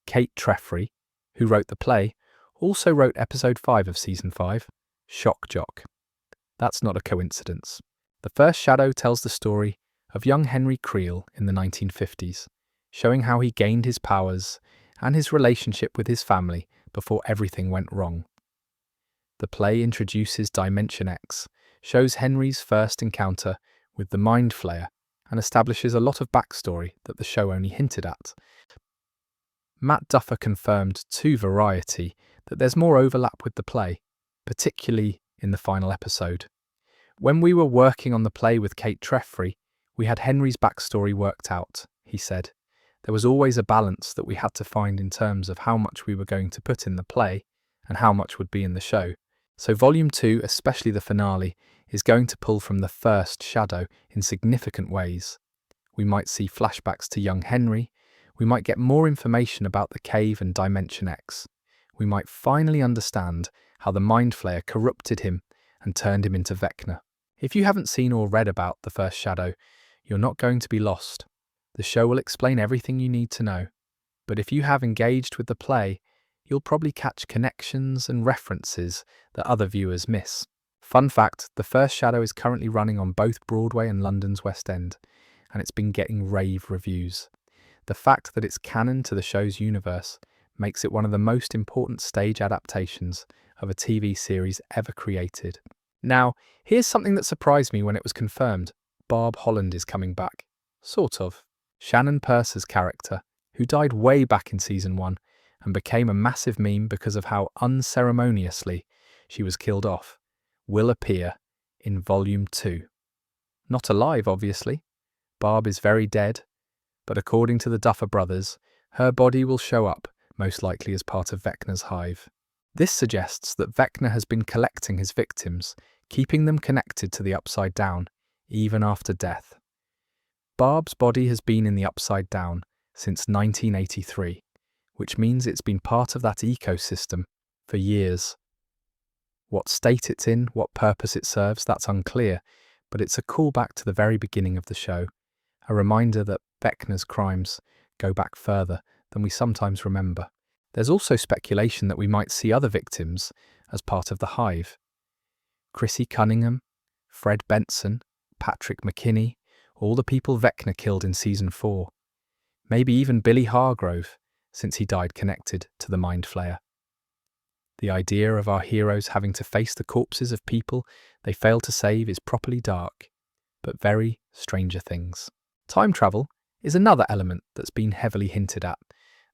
Speaker 1: Kate Treffry, who wrote the play, also wrote episode 5 of season 5, Shock Jock. That's not a coincidence. The first shadow tells the story of young Henry Creel in the 1950s, showing how he gained his powers and his relationship with his family before everything went wrong. The play introduces Dimension X, shows Henry's first encounter with the Mind Flayer, and establishes a lot of backstory that the show only hinted at. Matt Duffer confirmed to Variety that there's more overlap with the play, particularly in the final episode. When we were working on the play with Kate Treffry, we had Henry's backstory worked out, he said. There was always a balance that we had to find in terms of how much we were going to put in the play and how much would be in the show. So Volume 2, especially the finale, is going to pull from the first shadow in significant ways. We might see flashbacks to young Henry. We might get more information about the cave and Dimension X. We might finally understand how the Mind Flayer corrupted him and turned him into Vecna. If you haven't seen or read about the first shadow, you're not going to be lost. The show will explain everything you need to know. But if you have engaged with the play, you'll probably catch connections and references that other viewers miss. Fun fact, the first shadow is currently running on both Broadway and London's West End, and it's been getting rave reviews. The fact that it's canon to the show's universe makes it one of the most important stage adaptations of a TV series ever created. Now, here's something that surprised me when it was confirmed. Barb Holland is coming back. Sort of. Shannon Purser's character, who died way back in Season 1 and became a massive meme because of how unceremoniously she was killed off, will appear in Volume 2. Not alive, obviously. Barb is very dead, but according to the Duffer Brothers, her body will show up, most likely as part of Vecna's hive. This suggests that Vecna has been collecting his victims, keeping them connected to the Upside Down, even after death. Barb's body has been in the Upside Down since 1983, which means it's been part of that ecosystem for years. What state it's in, what purpose it serves, that's unclear, but it's a callback to the very beginning of the show, a reminder that Vecna's crimes go back further than we sometimes remember. There's also speculation that we might see other victims as part of the hive. Chrissy Cunningham, Fred Benson, Patrick McKinney, all the people Vecna killed in Season 4. Maybe even Billy Hargrove, since he died connected to the Mind Flayer. The idea of our heroes having to face the corpses of people they failed to save is properly dark, but very Stranger Things. Time travel is another element that's been heavily hinted at.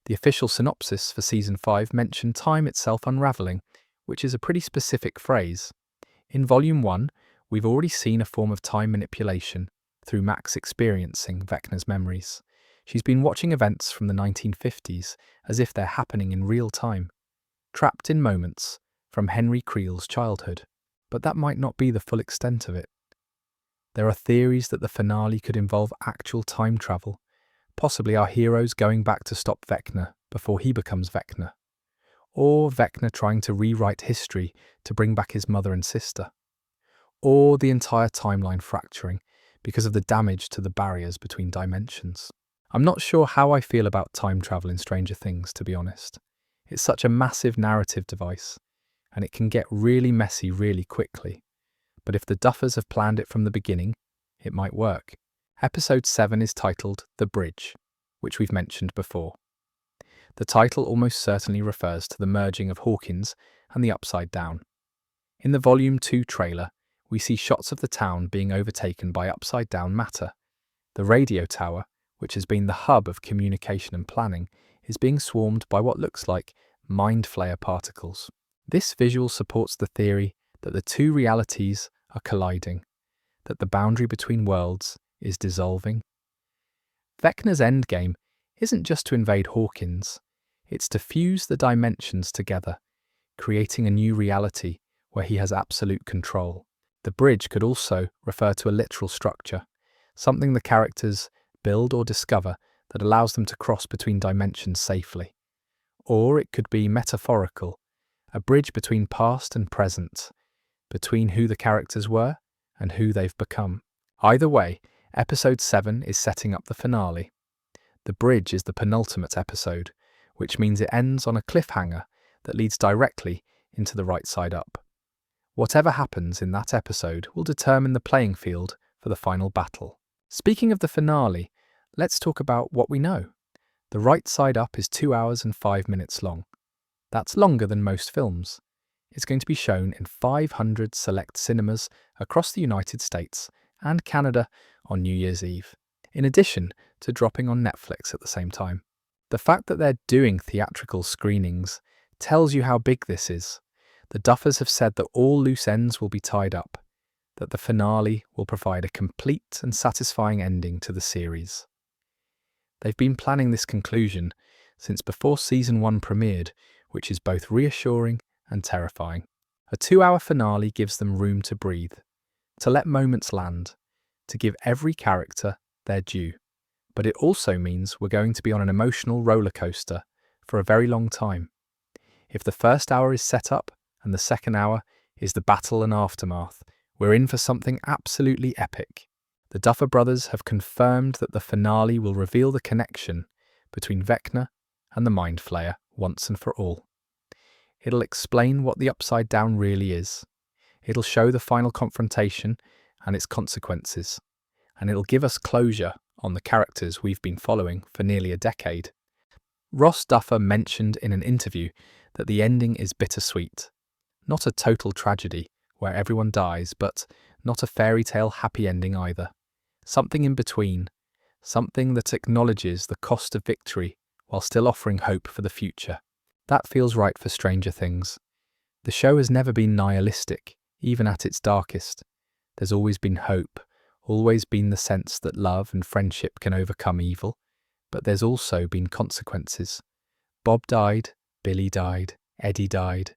Speaker 1: The official synopsis for Season 5 mentioned time itself unraveling, which is a pretty specific phrase. In Volume 1, we've already seen a form of time manipulation through Max experiencing Vecna's memories. She's been watching events from the 1950s as if they're happening in real time, trapped in moments from Henry Creel's childhood. But that might not be the full extent of it. There are theories that the finale could involve actual time travel, possibly our heroes going back to stop Vecna before he becomes Vecna, or Vecna trying to rewrite history to bring back his mother and sister, or the entire timeline fracturing because of the damage to the barriers between dimensions. I'm not sure how I feel about time travel in Stranger Things, to be honest. It's such a massive narrative device, and it can get really messy really quickly. But if the Duffers have planned it from the beginning, it might work. Episode 7 is titled The Bridge, which we've mentioned before. The title almost certainly refers to the merging of Hawkins and the Upside Down. In the Volume 2 trailer, we see shots of the town being overtaken by Upside Down matter. The radio tower, which has been the hub of communication and planning, is being swarmed by what looks like Mind Flayer particles. This visual supports the theory that the two realities are colliding, that the boundary between worlds is dissolving. Vecna's endgame isn't just to invade Hawkins, it's to fuse the dimensions together, creating a new reality where he has absolute control. The bridge could also refer to a literal structure, something the characters build or discover that allows them to cross between dimensions safely. Or it could be metaphorical, a bridge between past and present, between who the characters were and who they've become. Either way, Episode 7 is setting up the finale. The bridge is the penultimate episode, which means it ends on a cliffhanger that leads directly into the right side up. Whatever happens in that episode will determine the playing field for the final battle. Speaking of the finale, let's talk about what we know. The right side up is 2 hours and 5 minutes long. That's longer than most films. It's going to be shown in 500 select cinemas across the United States and Canada on New Year's Eve, in addition to dropping on Netflix at the same time. The fact that they're doing theatrical screenings tells you how big this is. The Duffers have said that all loose ends will be tied up, that the finale will provide a complete and satisfying ending to the series. They've been planning this conclusion since before Season 1 premiered, which is both reassuring and terrifying. A 2-hour finale gives them room to breathe, to let moments land, to give every character their due. But it also means we're going to be on an emotional roller coaster for a very long time. If the first hour is set up and the second hour is the battle and aftermath, we're in for something absolutely epic. The Duffer Brothers have confirmed that the finale will reveal the connection between Vecna and the Mind Flayer once and for all. It'll explain what the Upside Down really is. It'll show the final confrontation and its consequences. And it'll give us closure on the characters we've been following for nearly a decade. Ross Duffer mentioned in an interview that the ending is bittersweet. Not a total tragedy where everyone dies, but not a fairy tale happy ending either. Something in between, something that acknowledges the cost of victory while still offering hope for the future. That feels right for Stranger Things. The show has never been nihilistic, even at its darkest. There's always been hope, always been the sense that love and friendship can overcome evil, but there's also been consequences. Bob died, Billy died, Eddie died.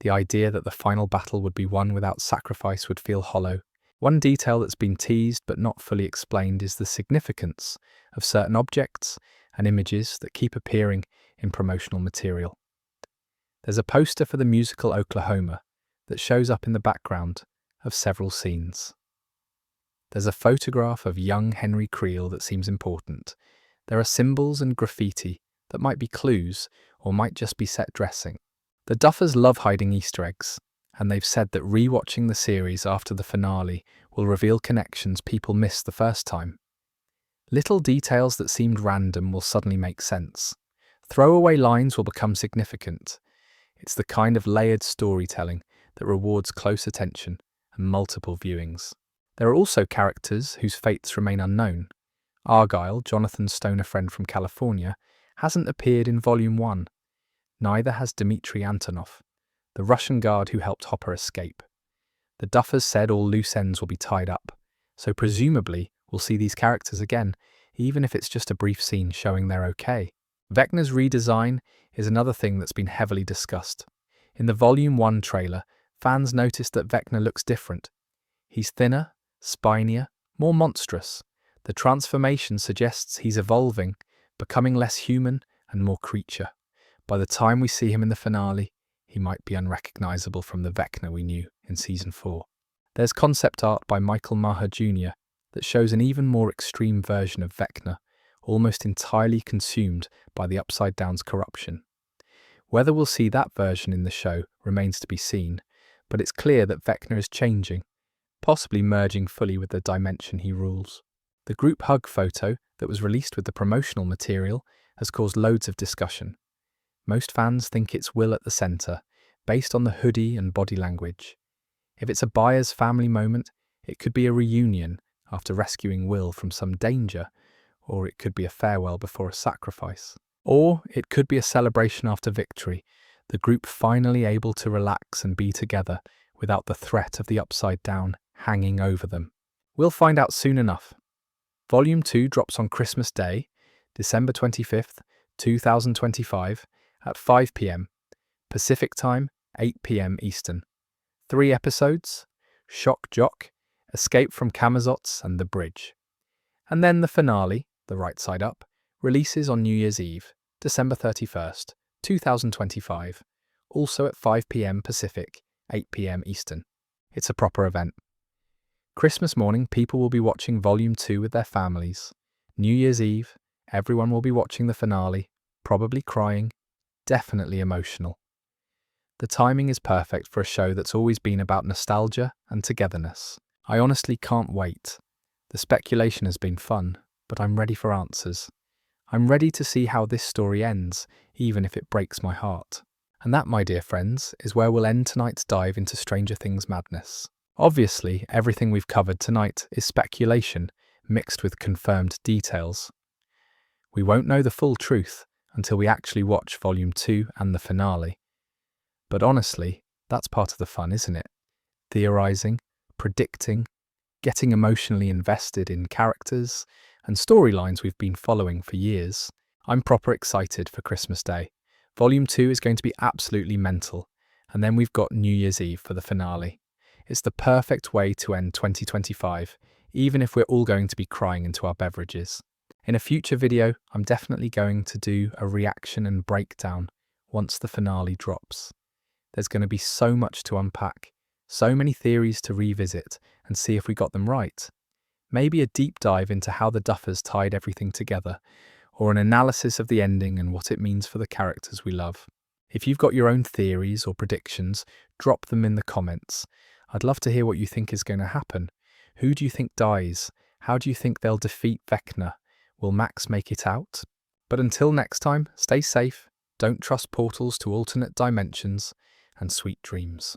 Speaker 1: The idea that the final battle would be won without sacrifice would feel hollow. One detail that's been teased but not fully explained is the significance of certain objects and images that keep appearing in promotional material. There's a poster for the musical Oklahoma that shows up in the background of several scenes. There's a photograph of young Henry Creel that seems important. There are symbols and graffiti that might be clues or might just be set dressing. The Duffers love hiding Easter eggs, and they've said that re-watching the series after the finale will reveal connections people missed the first time. Little details that seemed random will suddenly make sense. Throwaway lines will become significant. It's the kind of layered storytelling that rewards close attention and multiple viewings. There are also characters whose fates remain unknown. Argyle, Jonathan's stoner friend from California, hasn't appeared in Volume 1. Neither has Dmitry Antonov, the Russian guard who helped Hopper escape. The Duffers said all loose ends will be tied up, so presumably we'll see these characters again, even if it's just a brief scene showing they're okay. Vecna's redesign is another thing that's been heavily discussed. In the Volume 1 trailer, fans noticed that Vecna looks different. He's thinner, spinier, more monstrous. The transformation suggests he's evolving, becoming less human and more creature. By the time we see him in the finale, he might be unrecognizable from the Vecna we knew in Season 4. There's concept art by Michael Maher Jr. that shows an even more extreme version of Vecna, almost entirely consumed by the Upside Down's corruption. Whether we'll see that version in the show remains to be seen, but it's clear that Vecna is changing, possibly merging fully with the dimension he rules. The group hug photo that was released with the promotional material has caused loads of discussion. Most fans think it's Will at the centre, based on the hoodie and body language. If it's a Byers family moment, it could be a reunion after rescuing Will from some danger, or it could be a farewell before a sacrifice. Or it could be a celebration after victory, the group finally able to relax and be together without the threat of the Upside Down hanging over them. We'll find out soon enough. Volume 2 drops on Christmas Day, December 25th, 2025, at 5 p.m. Pacific Time, 8 p.m. Eastern. 3 episodes: Shock Jock, Escape from Camazotz, and The Bridge. And then the finale, The Right Side Up, releases on New Year's Eve, December 31st, 2025, also at 5 p.m. Pacific, 8 p.m. Eastern. It's a proper event. Christmas morning, people will be watching Volume 2 with their families. New Year's Eve, everyone will be watching the finale, probably crying, definitely emotional. The timing is perfect for a show that's always been about nostalgia and togetherness. I honestly can't wait. The speculation has been fun, but I'm ready for answers. I'm ready to see how this story ends, even if it breaks my heart. And that, my dear friends, is where we'll end tonight's dive into Stranger Things madness. Obviously, everything we've covered tonight is speculation, mixed with confirmed details. We won't know the full truth until we actually watch Volume 2 and the finale. But honestly, that's part of the fun, isn't it? Theorizing, predicting, getting emotionally invested in characters and storylines we've been following for years. I'm proper excited for Christmas Day. Volume 2 is going to be absolutely mental, and then we've got New Year's Eve for the finale. It's the perfect way to end 2025, even if we're all going to be crying into our beverages. In a future video, I'm definitely going to do a reaction and breakdown once the finale drops. There's going to be so much to unpack, so many theories to revisit and see if we got them right. Maybe a deep dive into how the Duffers tied everything together, or an analysis of the ending and what it means for the characters we love. If you've got your own theories or predictions, drop them in the comments. I'd love to hear what you think is going to happen. Who do you think dies? How do you think they'll defeat Vecna? Will Max make it out? But until next time, stay safe, don't trust portals to alternate dimensions, and sweet dreams.